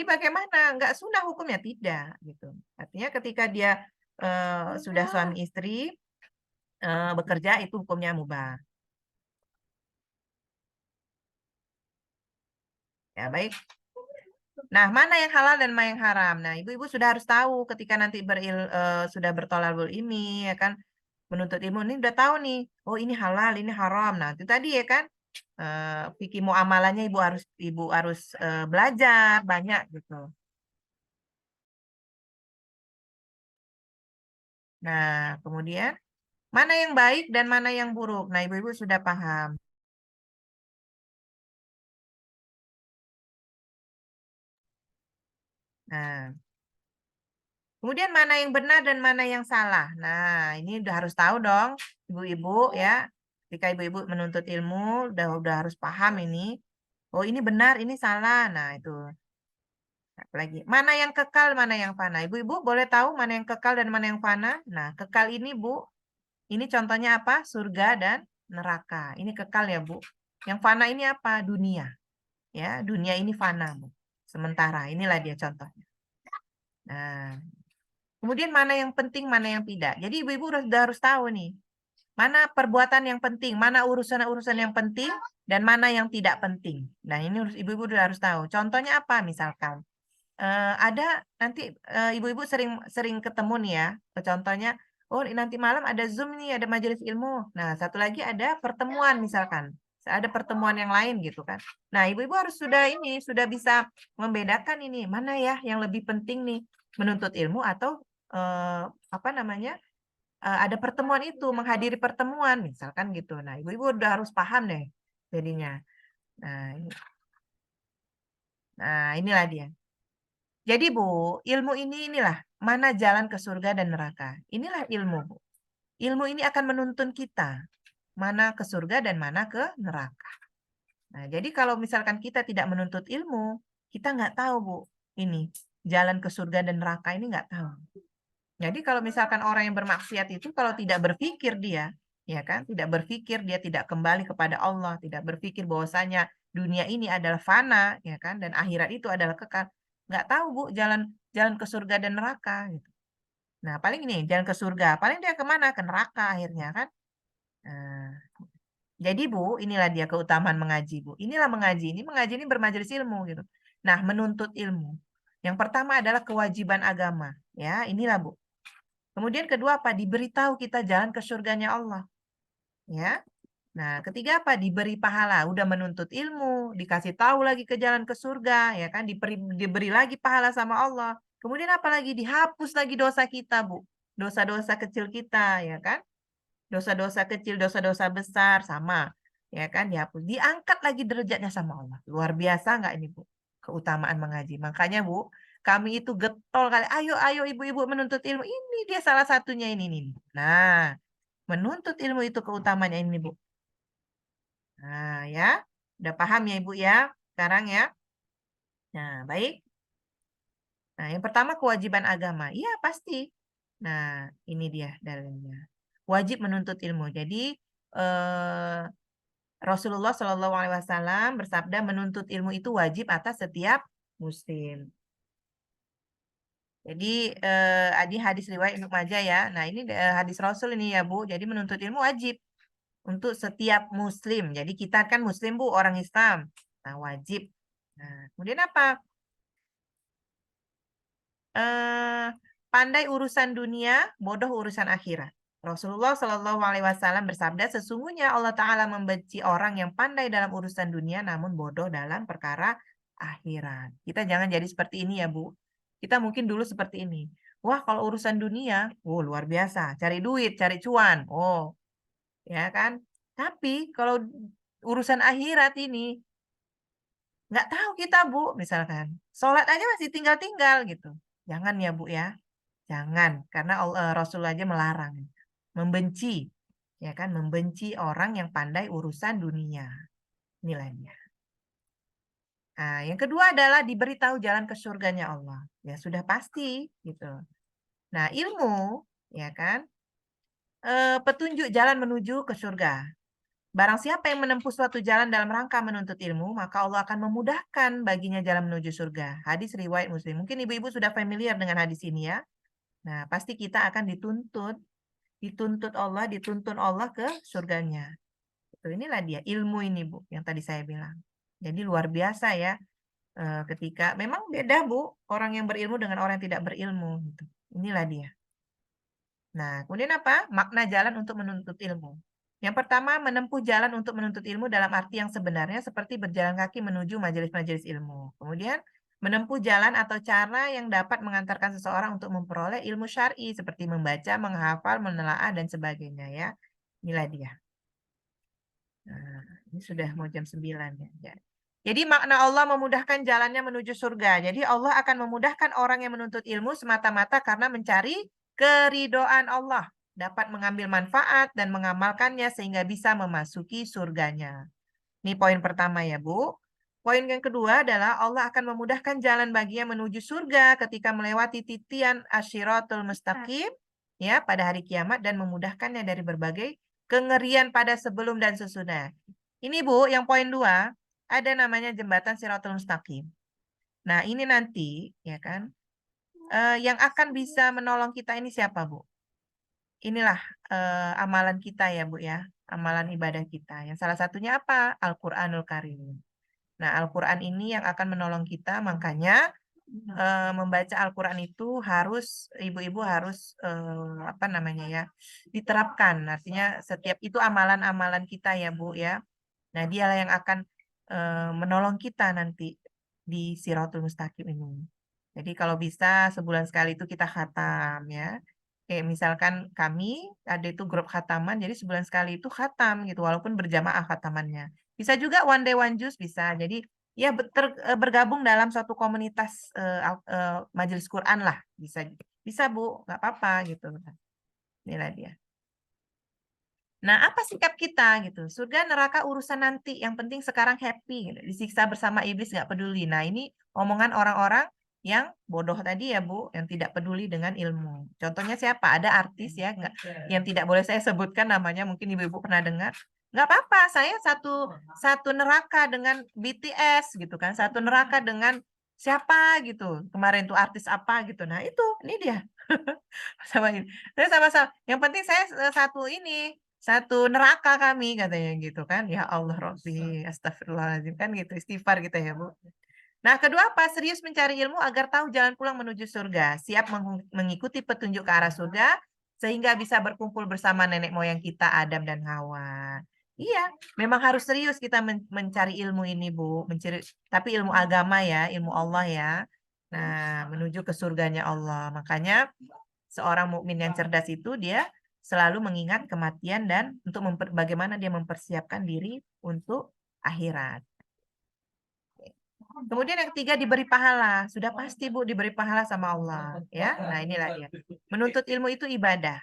[SPEAKER 1] bagaimana? Nggak sunnah hukumnya tidak gitu. Artinya ketika dia sudah suami istri bekerja itu hukumnya mubah. Ya, baik. Nah, mana yang halal dan mana yang haram? Nah, ibu-ibu sudah harus tahu ketika nanti sudah bertolabul ilmi, ya kan, menuntut ilmu ini udah tahu nih, oh ini halal, ini haram. Nah, itu tadi ya kan, fikih muamalahnya ibu harus belajar banyak gitu. Nah, kemudian mana yang baik dan mana yang buruk? Nah, ibu-ibu sudah paham. Nah, kemudian mana yang benar dan mana yang salah? Nah, ini udah harus tahu dong, ibu-ibu ya. Ketika ibu-ibu menuntut ilmu, udah harus paham ini. Oh, ini benar, ini salah. Nah, itu. Apalagi mana yang kekal, mana yang fana. Ibu-ibu boleh tahu mana yang kekal dan mana yang fana? Nah, kekal ini, Bu, ini contohnya apa? Surga dan neraka. Ini kekal ya, Bu. Yang fana ini apa? Dunia. Ya, dunia ini fana, Bu. Sementara, inilah dia contohnya. Nah, kemudian mana yang penting, mana yang tidak. Jadi ibu-ibu sudah harus tahu nih, mana perbuatan yang penting, mana urusan-urusan yang penting, dan mana yang tidak penting. Nah, ini ibu-ibu sudah harus tahu. Contohnya apa misalkan? Ada nanti ibu-ibu sering sering ketemu nih ya. Contohnya, oh nanti malam ada Zoom nih, ada majelis ilmu. Nah, satu lagi ada pertemuan misalkan. Ada pertemuan yang lain gitu kan. Nah, ibu-ibu harus sudah bisa membedakan ini mana ya yang lebih penting nih menuntut ilmu atau apa namanya ada pertemuan itu menghadiri pertemuan misalkan gitu. Nah, ibu-ibu udah harus paham deh jadinya. Nah, nah inilah dia. Jadi Bu, ilmu inilah mana jalan ke surga dan neraka. Inilah ilmu, Bu. Ilmu ini akan menuntun kita mana ke surga dan mana ke neraka. Nah, jadi kalau misalkan kita tidak menuntut ilmu, kita nggak tahu, Bu. Ini jalan ke surga dan neraka ini nggak tahu. Jadi kalau misalkan orang yang bermaksiat itu kalau tidak berpikir dia, ya kan, tidak berpikir dia tidak kembali kepada Allah, tidak berpikir bahwasanya dunia ini adalah fana, ya kan, dan akhirat itu adalah kekal. Nggak tahu Bu jalan jalan ke surga dan neraka gitu. Nah, paling ini jalan ke surga, paling dia kemana? Ke neraka akhirnya kan. Nah, jadi Bu, inilah dia keutamaan mengaji Bu. Inilah mengaji. Ini mengaji ini bermajelis ilmu gitu. Nah, menuntut ilmu. Yang pertama adalah kewajiban agama. Ya, inilah Bu. Kemudian kedua apa? Diberitahu kita jalan ke surganya Allah. Ya. Nah, ketiga apa? Diberi pahala. Udah menuntut ilmu, dikasih tahu lagi ke jalan ke surga, ya kan? Diberi lagi pahala sama Allah. Kemudian apa lagi? Dihapus lagi dosa kita, Bu. Dosa-dosa kecil kita, ya kan? Dosa-dosa kecil, dosa-dosa besar sama, ya kan? Dihapus. Diangkat lagi derajatnya sama Allah. Luar biasa nggak ini, Bu? Keutamaan mengaji. Makanya, Bu, kami itu getol kali. Ayo, ayo ibu-ibu menuntut ilmu. Ini dia salah satunya ini nih. Nah, menuntut ilmu itu keutamaannya ini, Bu. Nah, ya. Udah paham ya, Ibu ya? Sekarang ya. Nah, baik. Nah, yang pertama kewajiban agama. Iya, pasti. Nah, ini dia dalilnya. Wajib menuntut ilmu. Jadi, eh, Rasulullah Shallallahu Alaihi Wasallam bersabda menuntut ilmu itu wajib atas setiap muslim. Jadi di hadis riwayat Ibnu Majah ya. Nah ini hadis Rasul ini ya Bu. Jadi menuntut ilmu wajib untuk setiap muslim. Jadi kita kan muslim Bu, orang Islam. Nah wajib. Nah kemudian apa? Eh, Pandai urusan dunia, bodoh urusan akhirat. Rasulullah Shallallahu Alaihi Wasallam bersabda, sesungguhnya Allah Taala membenci orang yang pandai dalam urusan dunia, namun bodoh dalam perkara akhirat. Kita jangan jadi seperti ini ya Bu. Kita mungkin dulu seperti ini. Wah kalau urusan dunia, oh luar biasa, cari duit, cari cuan, oh ya kan. Tapi kalau urusan akhirat ini nggak tahu kita Bu, misalkan sholat aja masih tinggal-tinggal gitu. Jangan ya Bu ya. Jangan, karena Rasul aja melarang, membenci, ya kan, membenci orang yang pandai urusan dunia. Nilainya. Nah, yang kedua adalah diberitahu jalan ke surganya Allah. Ya sudah pasti, gitu. Nah, ilmu, ya kan, petunjuk jalan menuju ke surga. Barang siapa yang menempuh suatu jalan dalam rangka menuntut ilmu, maka Allah akan memudahkan baginya jalan menuju surga. Hadis riwayat Muslim. Mungkin ibu-ibu sudah familiar dengan hadis ini ya. Nah, pasti kita akan dituntun Allah ke surganya. Itu inilah dia ilmu ini Bu, yang tadi saya bilang. Jadi luar biasa ya. Ketika memang beda Bu, orang yang berilmu dengan orang yang tidak berilmu. Gitu. Inilah dia. Nah, kemudian apa? Makna jalan untuk menuntut ilmu. Yang pertama, menempuh jalan untuk menuntut ilmu dalam arti yang sebenarnya seperti berjalan kaki menuju majelis-majelis ilmu. Kemudian, menempuh jalan atau cara yang dapat mengantarkan seseorang untuk memperoleh ilmu syar'i seperti membaca, menghafal, menelaah, dan sebagainya ya. Inilah dia. Nah, ini sudah mau jam 9 ya. Jadi makna Allah memudahkan jalannya menuju surga. Jadi Allah akan memudahkan orang yang menuntut ilmu semata-mata karena mencari keridoan Allah. Dapat mengambil manfaat dan mengamalkannya sehingga bisa memasuki surganya. Ini poin pertama ya Bu. Poin yang kedua adalah Allah akan memudahkan jalan baginya menuju surga ketika melewati titian asyiratul mustaqim ya pada hari kiamat dan memudahkannya dari berbagai kengerian pada sebelum dan sesudah. Ini Bu, yang poin 2 ada namanya jembatan Siratul Mustaqim. Nah, ini nanti ya kan yang akan bisa menolong kita ini siapa, Bu? Inilah amalan kita ya, Bu ya. Amalan ibadah kita. Yang salah satunya apa? Al-Qur'anul Karim. Nah, Al-Qur'an ini yang akan menolong kita, makanya membaca Al-Qur'an itu harus ibu-ibu harus apa namanya ya? Diterapkan. Artinya setiap itu amalan-amalan kita ya, Bu ya. Nah, dialah yang akan menolong kita nanti di Siratul Mustaqim ini. Jadi kalau bisa sebulan sekali itu kita khatam ya. Kayak misalkan kami ada itu grup khataman, jadi sebulan sekali itu khatam gitu, walaupun berjamaah khatamannya. Bisa juga one day one juz bisa. Jadi ya bergabung dalam suatu komunitas majelis Quran lah bisa. Bisa Bu, nggak apa-apa gitu. Inilah dia. Nah, apa sikap kita gitu? Surga neraka urusan nanti. Yang penting sekarang happy, gitu. Disiksa bersama iblis nggak peduli. Nah, ini omongan orang-orang yang bodoh tadi ya Bu, yang tidak peduli dengan ilmu. Contohnya siapa? Ada artis ya, nggak, yang tidak boleh saya sebutkan namanya. Mungkin ibu-ibu pernah dengar. Nggak apa-apa, saya satu neraka dengan BTS gitu kan, satu neraka dengan siapa gitu. Kemarin tuh artis apa gitu. Nah, ini dia. Sama ini. Saya sama-sama. Yang penting saya satu ini satu neraka kami katanya gitu kan. Ya Allah Robbi, astagfirullahaladzim kan gitu, istighfar gitu ya Bu. Nah, kedua apa? Serius mencari ilmu agar tahu jalan pulang menuju surga. Siap mengikuti petunjuk ke arah surga sehingga bisa berkumpul bersama nenek moyang kita Adam dan Hawa. Iya, memang harus serius kita mencari ilmu ini Bu, tapi ilmu agama ya, ilmu Allah ya. Nah, menuju ke surganya Allah. Makanya seorang mukmin yang cerdas itu dia selalu mengingat kematian dan untuk bagaimana dia mempersiapkan diri untuk akhirat. Kemudian yang ketiga diberi pahala. Sudah pasti Bu diberi pahala sama Allah, ya. Nah, inilah dia. Menuntut ilmu itu ibadah.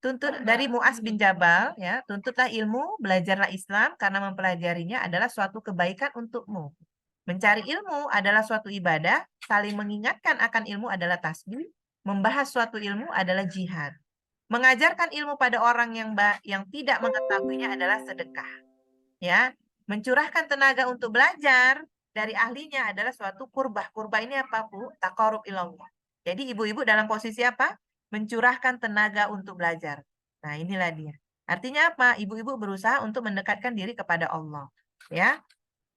[SPEAKER 1] Tuntut dari Muaz bin Jabal, ya, tuntutlah ilmu, belajarlah Islam karena mempelajarinya adalah suatu kebaikan untukmu. Mencari ilmu adalah suatu ibadah, saling mengingatkan akan ilmu adalah tasbih, membahas suatu ilmu adalah jihad. Mengajarkan ilmu pada orang yang tidak mengetahuinya adalah sedekah. Ya, mencurahkan tenaga untuk belajar dari ahlinya adalah suatu kurbah. Kurbah ini apa, Bu? Taqarrub ilallah. Jadi ibu-ibu dalam posisi apa? Mencurahkan tenaga untuk belajar. Nah, inilah dia. Artinya apa? Ibu-ibu berusaha untuk mendekatkan diri kepada Allah. Ya,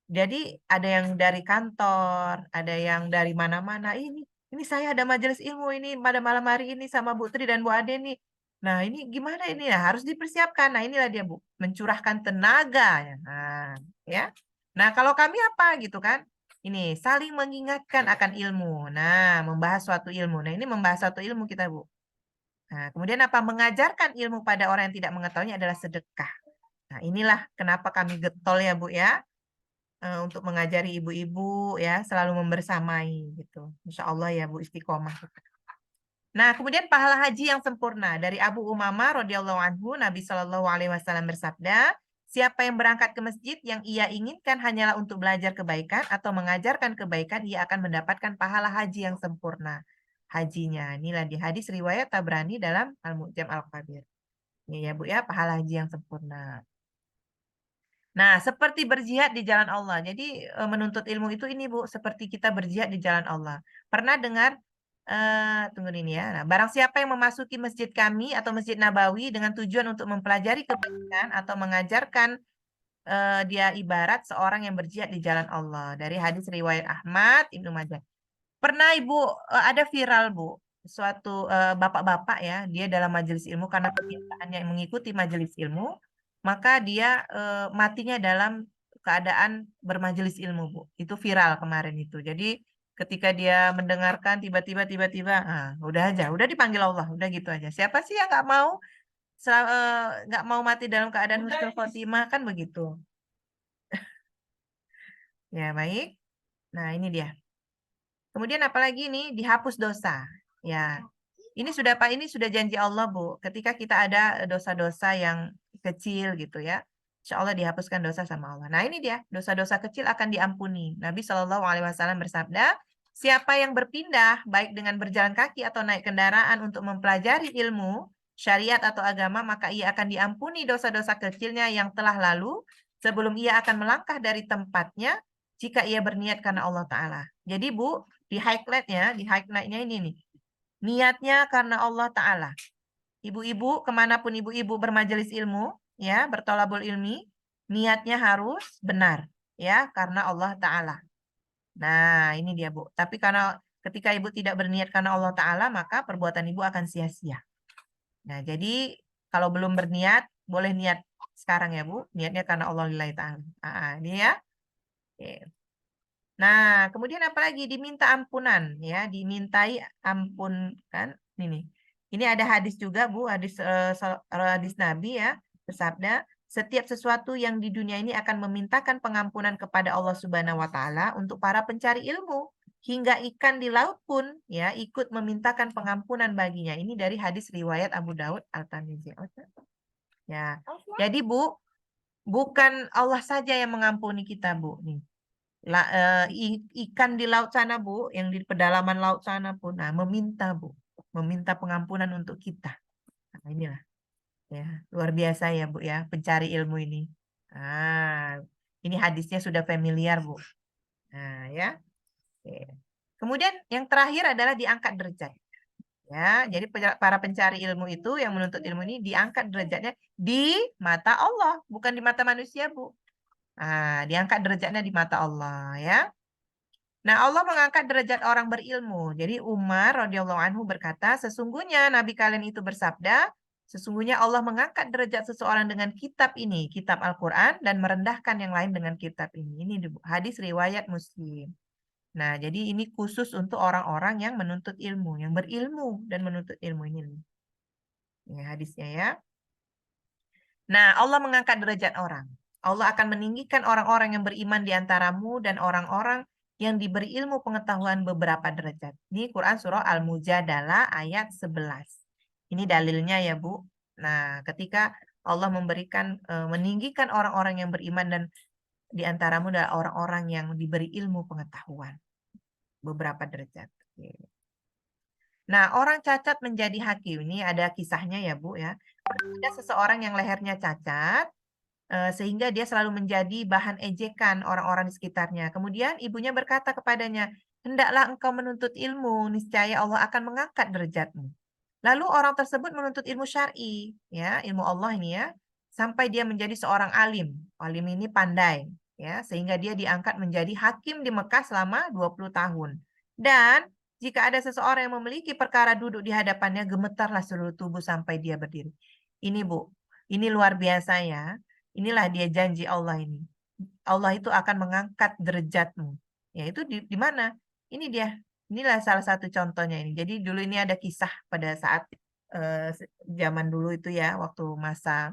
[SPEAKER 1] jadi ada yang dari kantor, ada yang dari mana-mana. Ini saya ada majelis ilmu ini pada malam hari ini sama Bu Tri dan Bu Ade nih. Nah, ini gimana ini ya? Harus dipersiapkan. Nah, inilah dia Bu, mencurahkan tenaga. Nah, ya. Nah, kalau kami apa gitu kan? Ini saling mengingatkan akan ilmu. Nah, membahas suatu ilmu. Nah, ini membahas suatu ilmu kita Bu. Nah, kemudian apa? Mengajarkan ilmu pada orang yang tidak mengetahuinya adalah sedekah. Nah, inilah kenapa kami getol ya Bu ya untuk mengajari ibu-ibu ya selalu membersamai gitu. Insya Allah ya Bu istiqomah. Nah, kemudian pahala haji yang sempurna dari Abu Umamah radhiyallahu anhu, Nabi Shallallahu alaihi wasallam bersabda, siapa yang berangkat ke masjid yang ia inginkan hanyalah untuk belajar kebaikan atau mengajarkan kebaikan, ia akan mendapatkan pahala haji yang sempurna. Hajinya inilah di hadis riwayat Tabrani dalam Al-Mu'jam Al-Kabir. Ya Bu ya, pahala haji yang sempurna. Nah, seperti berjihad di jalan Allah. Jadi menuntut ilmu itu ini Bu, seperti kita berjihad di jalan Allah. Pernah dengar tunggu ini ya. Nah, barang siapa yang memasuki masjid kami atau Masjid Nabawi dengan tujuan untuk mempelajari kebaikan atau mengajarkan, dia ibarat seorang yang berjihad di jalan Allah. Dari hadis riwayat Ahmad, Ibnu Majah. Pernah Ibu, ada viral Bu, suatu bapak-bapak ya, dia dalam majelis ilmu karena kebiasaannya mengikuti majelis ilmu, maka dia matinya dalam keadaan bermajelis ilmu Bu. Itu viral kemarin itu. Jadi ketika dia mendengarkan tiba-tiba, udah aja, udah dipanggil Allah, udah gitu aja. Siapa sih yang nggak mau mati dalam keadaan husnul khotimah kan begitu. Ya baik. Nah ini dia. Kemudian apalagi nih dihapus dosa. Ya, ini sudah Pak, ini sudah janji Allah Bu. Ketika kita ada dosa-dosa yang kecil gitu ya, insya Allah dihapuskan dosa sama Allah. Nah ini dia, dosa-dosa kecil akan diampuni. Nabi Shallallahu Alaihi Wasallam bersabda, siapa yang berpindah baik dengan berjalan kaki atau naik kendaraan untuk mempelajari ilmu syariat atau agama, maka ia akan diampuni dosa-dosa kecilnya yang telah lalu sebelum ia akan melangkah dari tempatnya jika ia berniat karena Allah Ta'ala. Jadi Bu, di highlightnya ini nih. Niatnya karena Allah Ta'ala. Ibu-ibu, kemanapun ibu-ibu bermajelis ilmu, ya, bertolabul ilmi, niatnya harus benar, ya, karena Allah Ta'ala. Nah, ini dia, Bu. Tapi karena ketika ibu tidak berniat karena Allah Ta'ala, maka perbuatan ibu akan sia-sia. Nah, jadi kalau belum berniat, boleh niat sekarang ya, Bu. Niatnya karena Allah lillahi ta'ala. Ini ya. Oke. Nah, kemudian apalagi diminta ampunan ya, dimintai ampun kan. Ini ada hadis juga Bu, hadis Nabi ya, bersabda, setiap sesuatu yang di dunia ini akan memintakan pengampunan kepada Allah Subhanahu wa taala untuk para pencari ilmu, hingga ikan di laut pun ya ikut memintakan pengampunan baginya. Ini dari hadis riwayat Abu Daud Al-Tirmidzi. Ya. Jadi Bu, bukan Allah saja yang mengampuni kita Bu nih. Ikan di laut sana Bu, yang di pedalaman laut sana pun, meminta pengampunan untuk kita. Nah, inilah ya, luar biasa ya Bu ya, pencari ilmu ini. Nah, ini hadisnya sudah familiar Bu. Nah ya. Oke. Kemudian yang terakhir adalah diangkat derajat. Ya, jadi para pencari ilmu itu yang menuntut ilmu ini diangkat derajatnya di mata Allah, bukan di mata manusia Bu. Nah, diangkat derajatnya di mata Allah ya. Nah, Allah mengangkat derajat orang berilmu. Jadi Umar radhiyallahu anhu berkata, sesungguhnya Nabi kalian itu bersabda, sesungguhnya Allah mengangkat derajat seseorang dengan kitab ini, kitab Al-Quran, dan merendahkan yang lain dengan kitab ini. Ini hadis riwayat Muslim. Nah, jadi ini khusus untuk orang-orang yang menuntut ilmu, yang berilmu dan menuntut ilmu ini. Ini hadisnya ya. Nah, Allah mengangkat derajat orang. Allah akan meninggikan orang-orang yang beriman di antaramu dan orang-orang yang diberi ilmu pengetahuan beberapa derajat. Ini Quran Surah Al-Mujadalah ayat 11. Ini dalilnya ya Bu. Nah, ketika Allah meninggikan orang-orang yang beriman dan di antaramu adalah orang-orang yang diberi ilmu pengetahuan beberapa derajat. Nah, orang cacat menjadi hakim. Ini ada kisahnya ya Bu ya. Ada seseorang yang lehernya cacat, sehingga dia selalu menjadi bahan ejekan orang-orang di sekitarnya. Kemudian ibunya berkata kepadanya, hendaklah engkau menuntut ilmu, niscaya Allah akan mengangkat derajatmu. Lalu orang tersebut menuntut ilmu syar'i, ya, ilmu Allah ini ya, sampai dia menjadi seorang alim. Alim ini pandai, ya, sehingga dia diangkat menjadi hakim di Mekah selama 20 tahun. Dan jika ada seseorang yang memiliki perkara duduk di hadapannya, gemetarlah seluruh tubuh sampai dia berdiri. Ini Bu, ini luar biasa ya. Inilah dia janji Allah ini. Allah itu akan mengangkat derajatmu. Ya itu di mana? Ini dia. Inilah salah satu contohnya ini. Jadi dulu ini ada kisah pada saat zaman dulu itu ya, waktu masa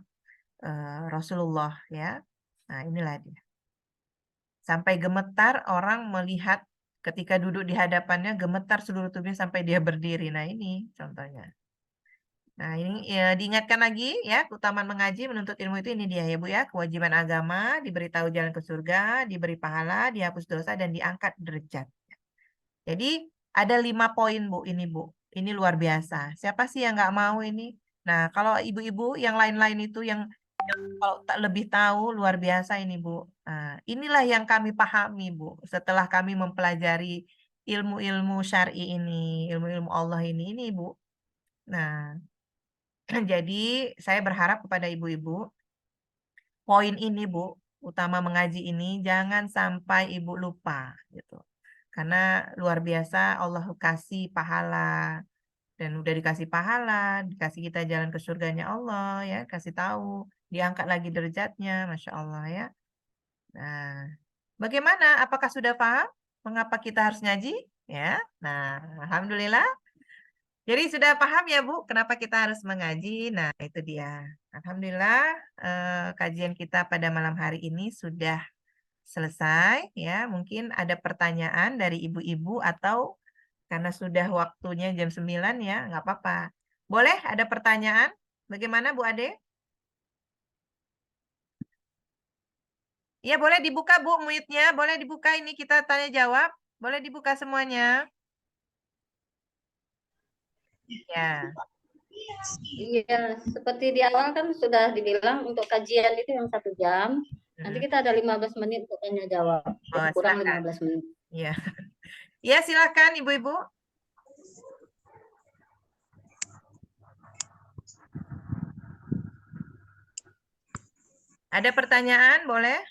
[SPEAKER 1] Rasulullah ya. Nah inilah dia. Sampai gemetar orang melihat ketika duduk di hadapannya, gemetar seluruh tubuhnya sampai dia berdiri. Nah ini contohnya. Nah, ini ya, diingatkan lagi ya, keutamaan mengaji, menuntut ilmu itu ini dia ya Bu ya, kewajiban agama, diberitahu jalan ke surga, diberi pahala, dihapus dosa, dan diangkat derajat. Jadi ada 5 poin Bu ini Bu, ini luar biasa. Siapa sih yang nggak mau ini? Nah, kalau ibu-ibu yang lain-lain itu yang kalau tak lebih tahu luar biasa ini Bu. Nah, inilah yang kami pahami Bu. Setelah kami mempelajari ilmu-ilmu syar'i ini, ilmu-ilmu Allah ini Bu. Nah, jadi saya berharap kepada ibu-ibu, poin ini Bu, utama mengaji ini jangan sampai ibu lupa gitu. Karena luar biasa Allah kasih pahala dan udah dikasih pahala, dikasih kita jalan ke surganya Allah ya, kasih tahu, diangkat lagi derajatnya, Masya Allah ya. Nah, bagaimana? Apakah sudah paham mengapa kita harus ngaji? Ya, nah, alhamdulillah. Jadi sudah paham ya Bu, kenapa kita harus mengaji? Nah, itu dia. Alhamdulillah, kajian kita pada malam hari ini sudah selesai ya. Mungkin ada pertanyaan dari ibu-ibu atau karena sudah waktunya jam 9 ya, nggak apa-apa. Boleh ada pertanyaan? Bagaimana Bu Ade? Ya, boleh dibuka Bu mute-nya, boleh dibuka ini kita tanya jawab. Boleh dibuka semuanya. Ya.
[SPEAKER 2] Iya, seperti di awal kan sudah dibilang untuk kajian itu yang 1 jam. Nanti kita ada 15 menit untuk tanya jawab.
[SPEAKER 1] Oh,
[SPEAKER 2] Kurang
[SPEAKER 1] silakan.
[SPEAKER 2] 15 menit.
[SPEAKER 1] Ya. Ya, silakan Ibu-ibu. Ada pertanyaan, boleh?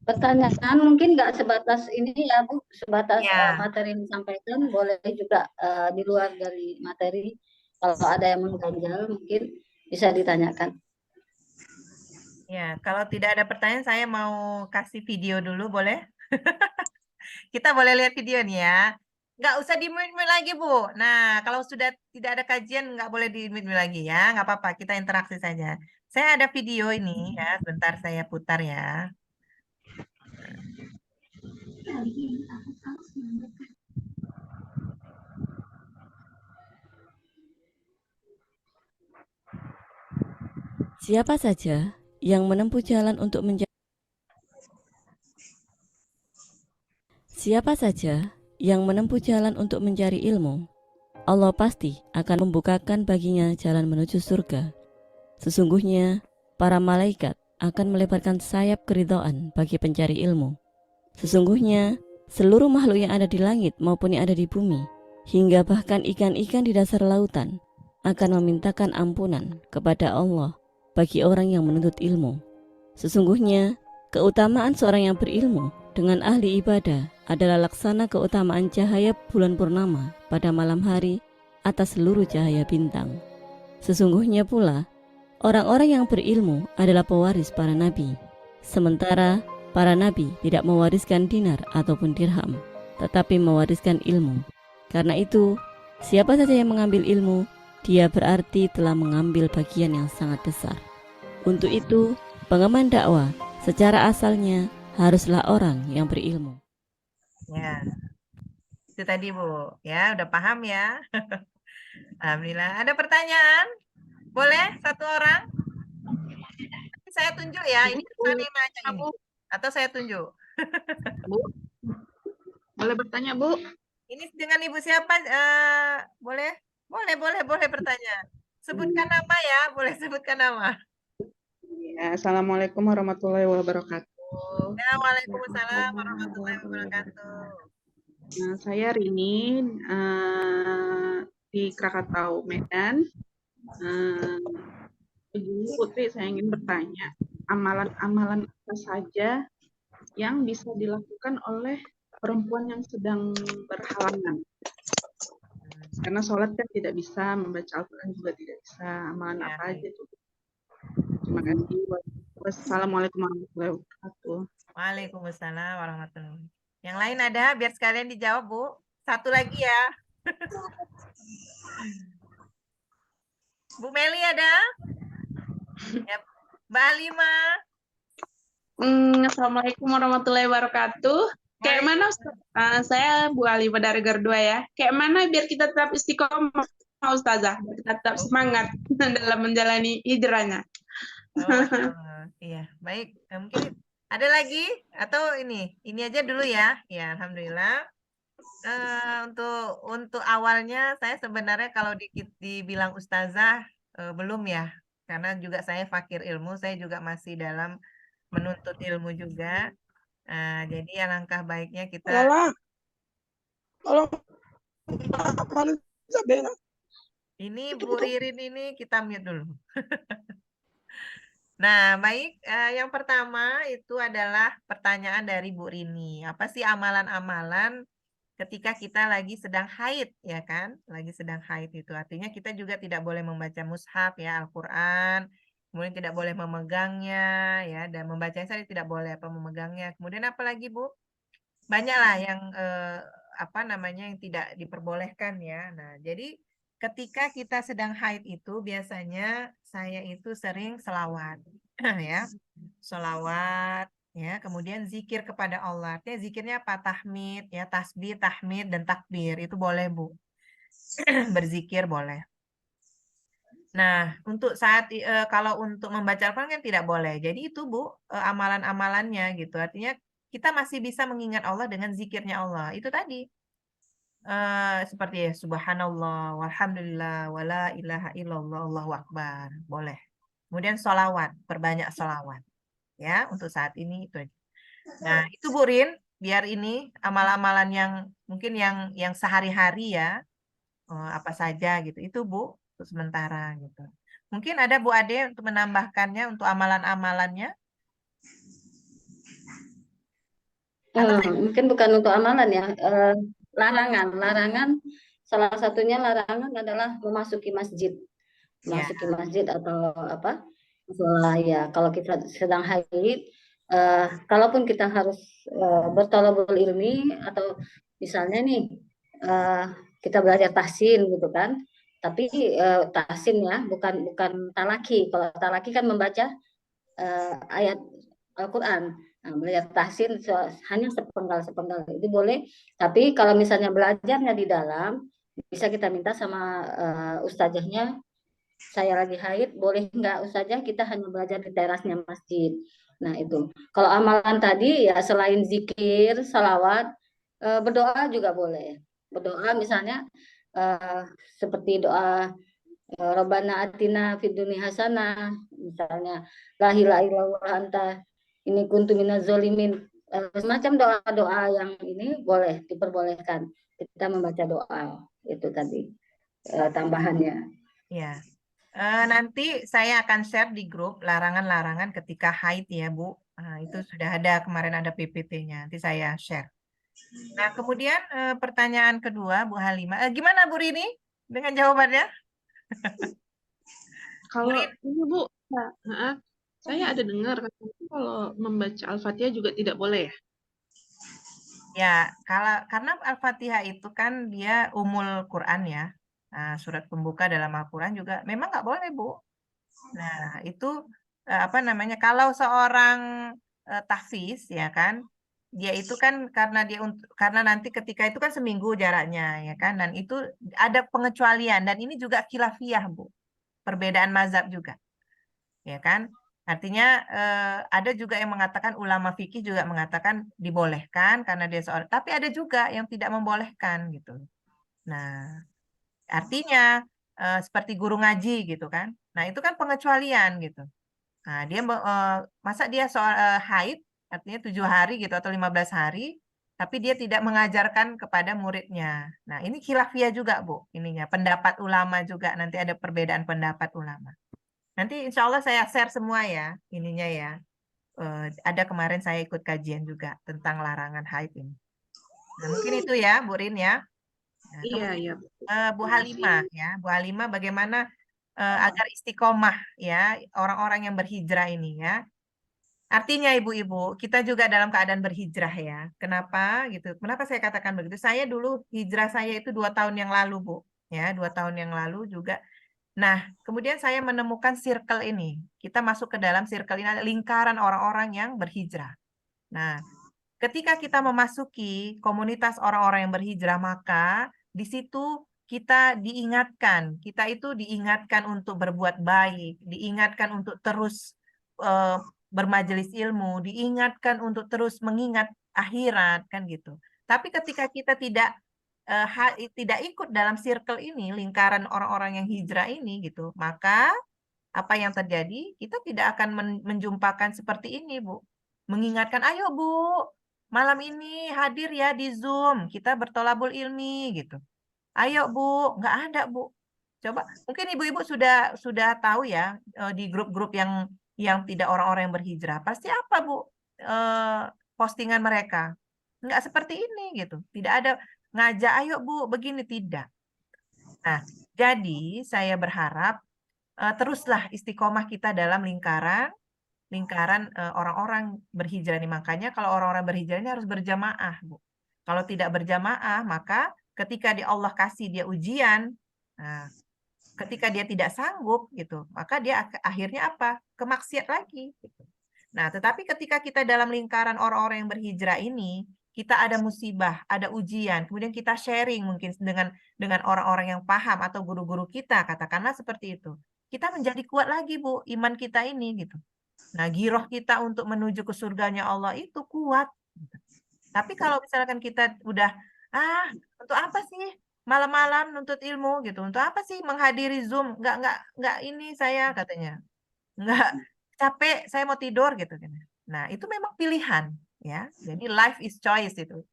[SPEAKER 2] Pertanyaan mungkin nggak sebatas ini ya Bu, sebatas
[SPEAKER 1] Ya.
[SPEAKER 2] materi yang disampaikan, boleh juga di luar dari materi. Kalau ada yang mengganjal mungkin bisa ditanyakan.
[SPEAKER 1] Ya, kalau tidak ada pertanyaan, saya mau kasih video dulu, boleh? Kita boleh lihat video nih ya. Nggak usah di-mute lagi, Bu. Nah, kalau sudah tidak ada kajian, nggak boleh di-mute lagi ya. Nggak apa-apa, kita interaksi saja. Saya ada video ini ya, sebentar saya putar ya.
[SPEAKER 3] Siapa saja yang menempuh jalan untuk mencari ilmu, Allah pasti akan membukakan baginya jalan menuju surga. Sesungguhnya, para malaikat akan melebarkan sayap keridhaan bagi pencari ilmu. Sesungguhnya, seluruh makhluk yang ada di langit maupun yang ada di bumi, hingga bahkan ikan-ikan di dasar lautan, akan memintakan ampunan kepada Allah bagi orang yang menuntut ilmu. Sesungguhnya, keutamaan seorang yang berilmu dengan ahli ibadah adalah laksana keutamaan cahaya bulan purnama pada malam hari atas seluruh cahaya bintang. Sesungguhnya pula, orang-orang yang berilmu adalah pewaris para nabi. Sementara para nabi tidak mewariskan dinar ataupun dirham, tetapi mewariskan ilmu. Karena itu, siapa saja yang mengambil ilmu, dia berarti telah mengambil bagian yang sangat besar. Untuk itu, pengemban dakwah secara asalnya haruslah orang yang berilmu.
[SPEAKER 1] Ya, itu tadi Bu. Ya, udah paham ya. Alhamdulillah. Ada pertanyaan? Boleh satu orang? Saya tunjuk ya. Ini saya nanya ini. Atau saya tunjuk?
[SPEAKER 4] Bu, boleh bertanya Bu?
[SPEAKER 1] Ini dengan Ibu siapa? Boleh? Boleh bertanya. Sebutkan nama ya, boleh sebutkan nama.
[SPEAKER 4] Ya, Assalamualaikum warahmatullahi wabarakatuh.
[SPEAKER 1] Ya, Waalaikumsalam warahmatullahi wabarakatuh.
[SPEAKER 4] Nah, saya Rini di Krakatau, Medan. Ibu Putri, saya ingin bertanya, amalan-amalan apa saja yang bisa dilakukan oleh perempuan yang sedang berhalangan? Karena sholat kan tidak bisa, membaca Al-Quran juga tidak bisa. Amalan apa aja tuh? Terima kasih. Wassalamualaikum warahmatullahi wabarakatuh.
[SPEAKER 1] Waalaikumsalam warahmatullahi wabarakatuh. Yang lain ada, biar sekalian dijawab, Bu. Satu lagi ya. Bu Meli ada? Ya, Mbak Alima.
[SPEAKER 5] Assalamualaikum warahmatullahi wabarakatuh. Kayak mana saya Bu Alima dari Gerdua ya. Kayak mana biar kita tetap istiqomah Ustazah, biar kita tetap semangat dalam menjalani hijrahnya.
[SPEAKER 1] Iya, baik. Mungkin ada lagi atau ini aja dulu ya. Ya, alhamdulillah. Untuk awalnya saya sebenarnya kalau dibilang ustazah belum ya, karena juga saya fakir ilmu, saya juga masih dalam menuntut ilmu juga. Jadi alangkah baiknya kita
[SPEAKER 6] Lala, tolong Marisa Bella.
[SPEAKER 1] ini Bu Ririn ini kita mute dulu. Nah, baik. Yang pertama itu adalah pertanyaan dari Bu Rini. Apa sih amalan-amalan ketika kita lagi sedang haid, ya kan? Lagi sedang haid itu artinya kita juga tidak boleh membaca mushaf ya, Al-Quran. Kemudian tidak boleh memegangnya ya, dan membacanya saja tidak boleh apa memegangnya. Kemudian apa lagi, Bu? Banyaklah yang apa namanya yang tidak diperbolehkan ya. Nah, jadi ketika kita sedang haid itu biasanya saya itu sering selawat ya. Selawat ya, kemudian zikir kepada Allah. Artinya zikirnya apa? Tahmid ya, tasbih, tahmid dan takbir. Itu boleh, Bu. Berzikir boleh. Nah, untuk kalau untuk membaca Al-Quran kan tidak boleh. Jadi itu Bu, amalan-amalannya gitu. Artinya kita masih bisa mengingat Allah dengan zikirnya Allah. Itu tadi. Seperti ya, subhanallah, walhamdulillah, wala ilaha illallah, Allahu akbar. Boleh. Kemudian sholawat, perbanyak sholawat. Ya, untuk saat ini itu aja. Nah, itu Bu Rin, biar ini amal-amalan yang mungkin yang sehari-hari ya, apa saja gitu. Itu Bu, untuk sementara gitu. Mungkin ada Bu Ade untuk menambahkannya untuk amalan-amalannya.
[SPEAKER 2] Mungkin bukan untuk amalan ya, larangan salah satunya larangan adalah memasuki masjid
[SPEAKER 1] Ya,
[SPEAKER 2] atau apa musola ya. Kalau kita sedang haid, kalaupun kita harus bertolabul ilmi atau misalnya nih eh, kita belajar tahsin gitu kan, tapi tahsin ya bukan talaki. Kalau talaki kan membaca ayat Al-Quran. Nah, belajar tahsin hanya sepenggal itu boleh. Tapi kalau misalnya belajarnya di dalam, bisa kita minta sama ustazahnya, saya lagi haid, boleh nggak ustazah kita hanya belajar di terasnya masjid. Nah itu. Kalau amalan tadi ya selain zikir, salawat, berdoa juga boleh. Berdoa misalnya eh, seperti doa Rabbana atina fid dunya hasanah, misalnya la ilaha illallah anta ini kuntu minaz zalimin. Semacam doa-doa yang ini boleh diperbolehkan kita membaca doa itu tadi tambahannya.
[SPEAKER 1] ya. Nanti saya akan share di grup larangan-larangan ketika haid ya, Bu. Itu sudah ada kemarin ada PPT-nya. Nanti saya share. Nah, kemudian pertanyaan kedua, Bu Halimah. Gimana Bu Rini dengan jawabannya?
[SPEAKER 4] Kalau
[SPEAKER 1] Rini?
[SPEAKER 4] ini Bu, saya ada dengar katanya kalau membaca Al-Fatihah juga tidak boleh ya?
[SPEAKER 1] Ya, karena Al-Fatihah itu kan dia umul Quran ya. Nah, surat pembuka dalam Al-Quran juga memang nggak boleh, Bu. Nah, itu apa namanya? Kalau seorang tahfiz ya kan, dia itu kan karena nanti ketika itu kan seminggu jaraknya ya kan, dan itu ada pengecualian dan ini juga khilafiyah, Bu. Perbedaan mazhab juga, ya kan? Artinya ada juga yang mengatakan ulama fikih juga mengatakan dibolehkan karena dia seorang, tapi ada juga yang tidak membolehkan gitu. Nah, artinya seperti guru ngaji gitu kan. Nah, itu kan pengecualian gitu. Nah, dia masa dia soal haid artinya 7 hari gitu atau 15 hari, tapi dia tidak mengajarkan kepada muridnya. Nah, ini khilafiyah juga, Bu. Ininya pendapat ulama juga nanti ada perbedaan pendapat ulama. Nanti insya Allah saya share semua ya ininya ya. Ada kemarin saya ikut kajian juga tentang larangan haid ini. Nah, mungkin itu ya, Bu Rin ya. Nah,
[SPEAKER 4] Iya,
[SPEAKER 1] kemudian
[SPEAKER 4] iya.
[SPEAKER 1] Bu Halimah ya, Bu Halimah bagaimana agar istiqomah ya orang-orang yang berhijrah ini ya. Artinya ibu-ibu, kita juga dalam keadaan berhijrah ya. Kenapa gitu? Kenapa saya katakan begitu? Saya dulu hijrah saya itu 2 tahun yang lalu, Bu. Ya, 2 tahun yang lalu juga. Nah, kemudian saya menemukan circle ini. Kita masuk ke dalam circle ini, lingkaran orang-orang yang berhijrah. Nah, ketika kita memasuki komunitas orang-orang yang berhijrah, maka di situ kita diingatkan, kita itu diingatkan untuk berbuat baik, diingatkan untuk terus bermajelis ilmu, diingatkan untuk terus mengingat akhirat, kan gitu. Tapi ketika kita tidak ikut dalam circle ini, lingkaran orang-orang yang hijrah ini gitu, maka apa yang terjadi? Kita tidak akan menjumpakan seperti ini, Bu. Mengingatkan, ayo Bu, malam ini hadir ya di Zoom, kita bertolabul ilmi gitu. Ayo Bu, nggak ada Bu. Coba, mungkin ibu-ibu sudah tahu ya di grup-grup yang tidak orang-orang yang berhijrah. Pasti apa Bu postingan mereka? Nggak seperti ini gitu. Tidak ada ngajak, ayo Bu, begini tidak. Nah, jadi saya berharap teruslah istiqomah kita dalam lingkaran orang-orang berhijrah ini. Makanya kalau orang-orang berhijrah ini harus berjamaah, Bu. Kalau tidak berjamaah, maka ketika Allah kasih dia ujian, nah, ketika dia tidak sanggup gitu, maka dia akhirnya apa? Kemaksiat lagi. Gitu. Nah, tetapi ketika kita dalam lingkaran orang-orang yang berhijrah ini, kita ada musibah, ada ujian, kemudian kita sharing mungkin dengan orang-orang yang paham atau guru-guru kita, katakanlah seperti itu. Kita menjadi kuat lagi, Bu, iman kita ini gitu. Nah, giroh kita untuk menuju ke surganya Allah itu kuat. Tapi kalau misalkan kita udah, untuk apa sih malam-malam nuntut ilmu gitu? Untuk apa sih menghadiri Zoom? Enggak ini saya katanya. Enggak capek, saya mau tidur gitu kan. Nah, itu memang pilihan ya. Jadi life is choice itu.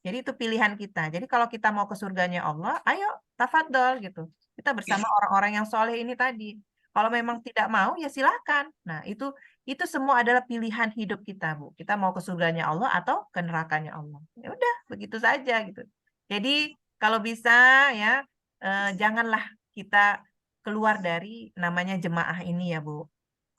[SPEAKER 1] Jadi itu pilihan kita. Jadi kalau kita mau ke surganya Allah, ayo tafadhol gitu. Kita bersama orang-orang yang soleh ini tadi. Kalau memang tidak mau ya silakan. Nah, itu semua adalah pilihan hidup kita, Bu. Kita mau ke surganya Allah atau ke nerakanya Allah. Ya udah, begitu saja gitu. Jadi kalau bisa ya janganlah kita keluar dari namanya jemaah ini ya, Bu.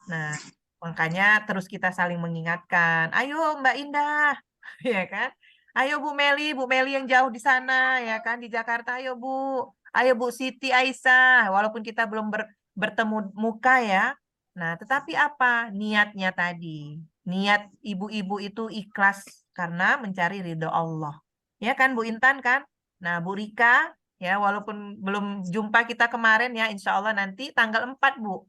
[SPEAKER 1] Nah, makanya terus kita saling mengingatkan. Ayo Mbak Indah, ya kan? Ayo Bu Meli yang jauh di sana, ya kan? Di Jakarta, ayo Bu. Ayo Bu Siti Aisyah, walaupun kita belum bertemu muka ya. Nah, tetapi apa? Niatnya tadi. Niat ibu-ibu itu ikhlas karena mencari ridho Allah. Ya kan Bu Intan kan? Nah, Bu Rika, ya walaupun belum jumpa kita kemarin ya, insya Allah nanti tanggal 4 Bu.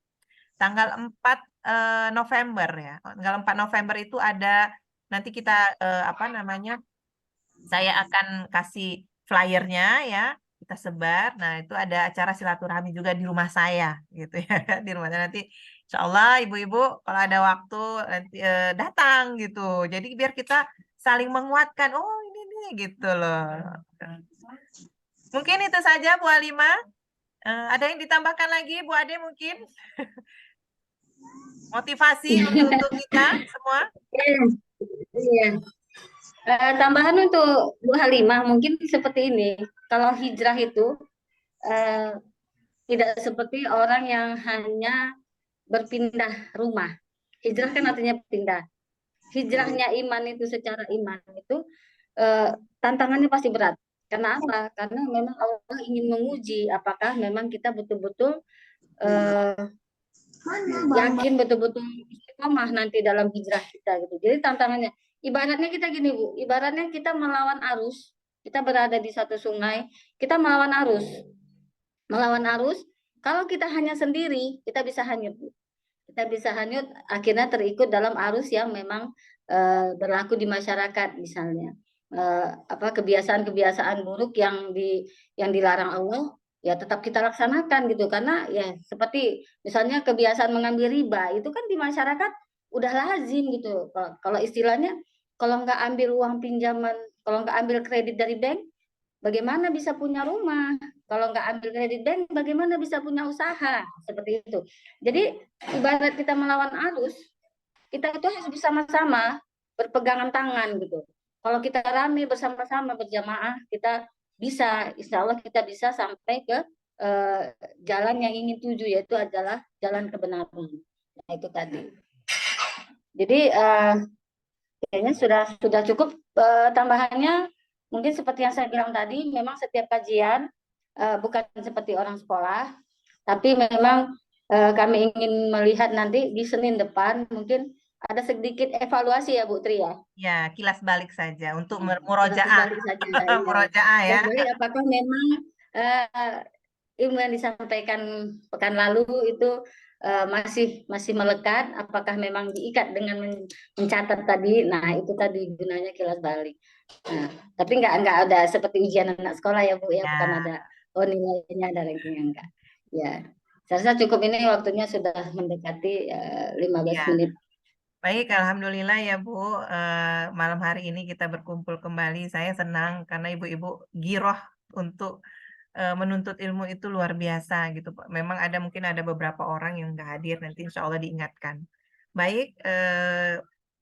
[SPEAKER 1] Tanggal 4 November ya. Tanggal 4 November itu ada nanti kita apa namanya? Saya akan kasih flyernya ya, kita sebar. Nah, itu ada acara silaturahmi juga di rumah saya gitu ya. Di rumah saya nanti insya Allah ibu-ibu kalau ada waktu nanti datang gitu. Jadi biar kita saling menguatkan. Oh, ini nih gitu loh. Mungkin itu saja Bu Alima. Ada yang ditambahkan lagi Bu Ade mungkin? Motivasi untuk kita semua.
[SPEAKER 2] Iya. Tambahan untuk Bu Halimah mungkin seperti ini. Kalau hijrah itu tidak seperti orang yang hanya berpindah rumah. Hijrah kan artinya pindah. Hijrahnya iman itu secara iman itu tantangannya pasti berat. Karena apa? Karena memang Allah ingin menguji apakah memang kita betul-betul yakin betul-betul istiqomah nanti dalam hijrah kita gitu. Jadi tantangannya, ibaratnya kita gini Bu, ibaratnya kita melawan arus, kita berada di satu sungai, kita melawan arus. Melawan arus, kalau kita hanya sendiri, kita bisa hanyut Bu. Kita bisa hanyut, akhirnya terikut dalam arus yang memang berlaku di masyarakat misalnya. Kebiasaan-kebiasaan buruk yang dilarang Allah ya tetap kita laksanakan gitu, karena ya seperti misalnya kebiasaan mengambil riba itu kan di masyarakat udah lazim gitu. Kalau istilahnya kalau nggak ambil uang pinjaman, kalau nggak ambil kredit dari bank, bagaimana bisa punya rumah? Kalau nggak ambil kredit bank, bagaimana bisa punya usaha? Seperti itu. Jadi ibarat kita melawan arus, kita itu harus bersama-sama berpegangan tangan gitu. Kalau kita rame bersama-sama berjamaah, kita bisa, insya Allah kita bisa sampai ke jalan yang ingin tuju, yaitu adalah jalan kebenaran. Nah itu tadi. Jadi kayaknya sudah cukup tambahannya. Mungkin seperti yang saya bilang tadi, memang setiap kajian bukan seperti orang sekolah, tapi memang kami ingin melihat nanti di Senin depan mungkin ada sedikit evaluasi ya Bu Tri ya.
[SPEAKER 1] Ya, kilas balik saja untuk murojaah.
[SPEAKER 2] Murojaah ya. Jadi apakah memang ilmu yang disampaikan pekan lalu itu masih melekat, apakah memang diikat dengan mencatat tadi? Nah, itu tadi gunanya kilas balik. Nah, tapi nggak ada seperti ujian anak sekolah ya Bu ya, bukan
[SPEAKER 1] Ya,
[SPEAKER 2] ada nilainya, ada rankingnya enggak. Ya, saya rasa cukup, ini waktunya sudah mendekati 15
[SPEAKER 1] ya.
[SPEAKER 2] menit.
[SPEAKER 1] Baik, alhamdulillah ya Bu. Malam hari ini kita berkumpul kembali. Saya senang karena ibu-ibu giroh untuk menuntut ilmu itu luar biasa gitu, Pak. Memang mungkin ada beberapa orang yang nggak hadir, nanti insya Allah diingatkan. Baik,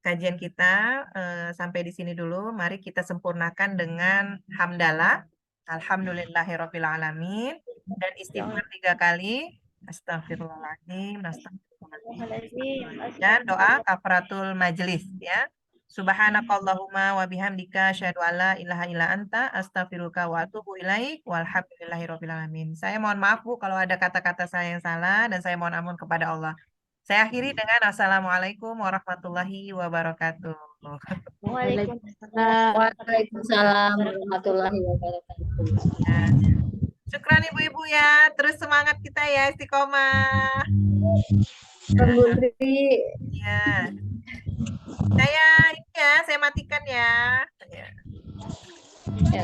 [SPEAKER 1] kajian kita sampai di sini dulu. Mari kita sempurnakan dengan hamdalah. Alhamdulillahirabbil alamin, dan istighfar 3 kali. Astagfirullahaladzim, astagfirullahaladzim. Dan doa kafaratul majelis ya. Subhanakallahumma wa bihamdika asyhadu an la ilaha illa anta astaghfiruka wa atubu ilaik walhamdulillahirabbil alamin. Saya mohon maaf Bu kalau ada kata-kata saya yang salah, dan saya mohon ampun kepada Allah. Saya akhiri dengan assalamualaikum warahmatullahi wabarakatuh.
[SPEAKER 5] Waalaikumsalam.
[SPEAKER 2] Waalaikumsalam warahmatullahi wabarakatuh.
[SPEAKER 1] Ya. Syukran ibu-ibu ya. Terus semangat kita ya, istiqomah.
[SPEAKER 2] Bu Tri.
[SPEAKER 1] Ya. Saya matikan ya. Ya.
[SPEAKER 2] Ya.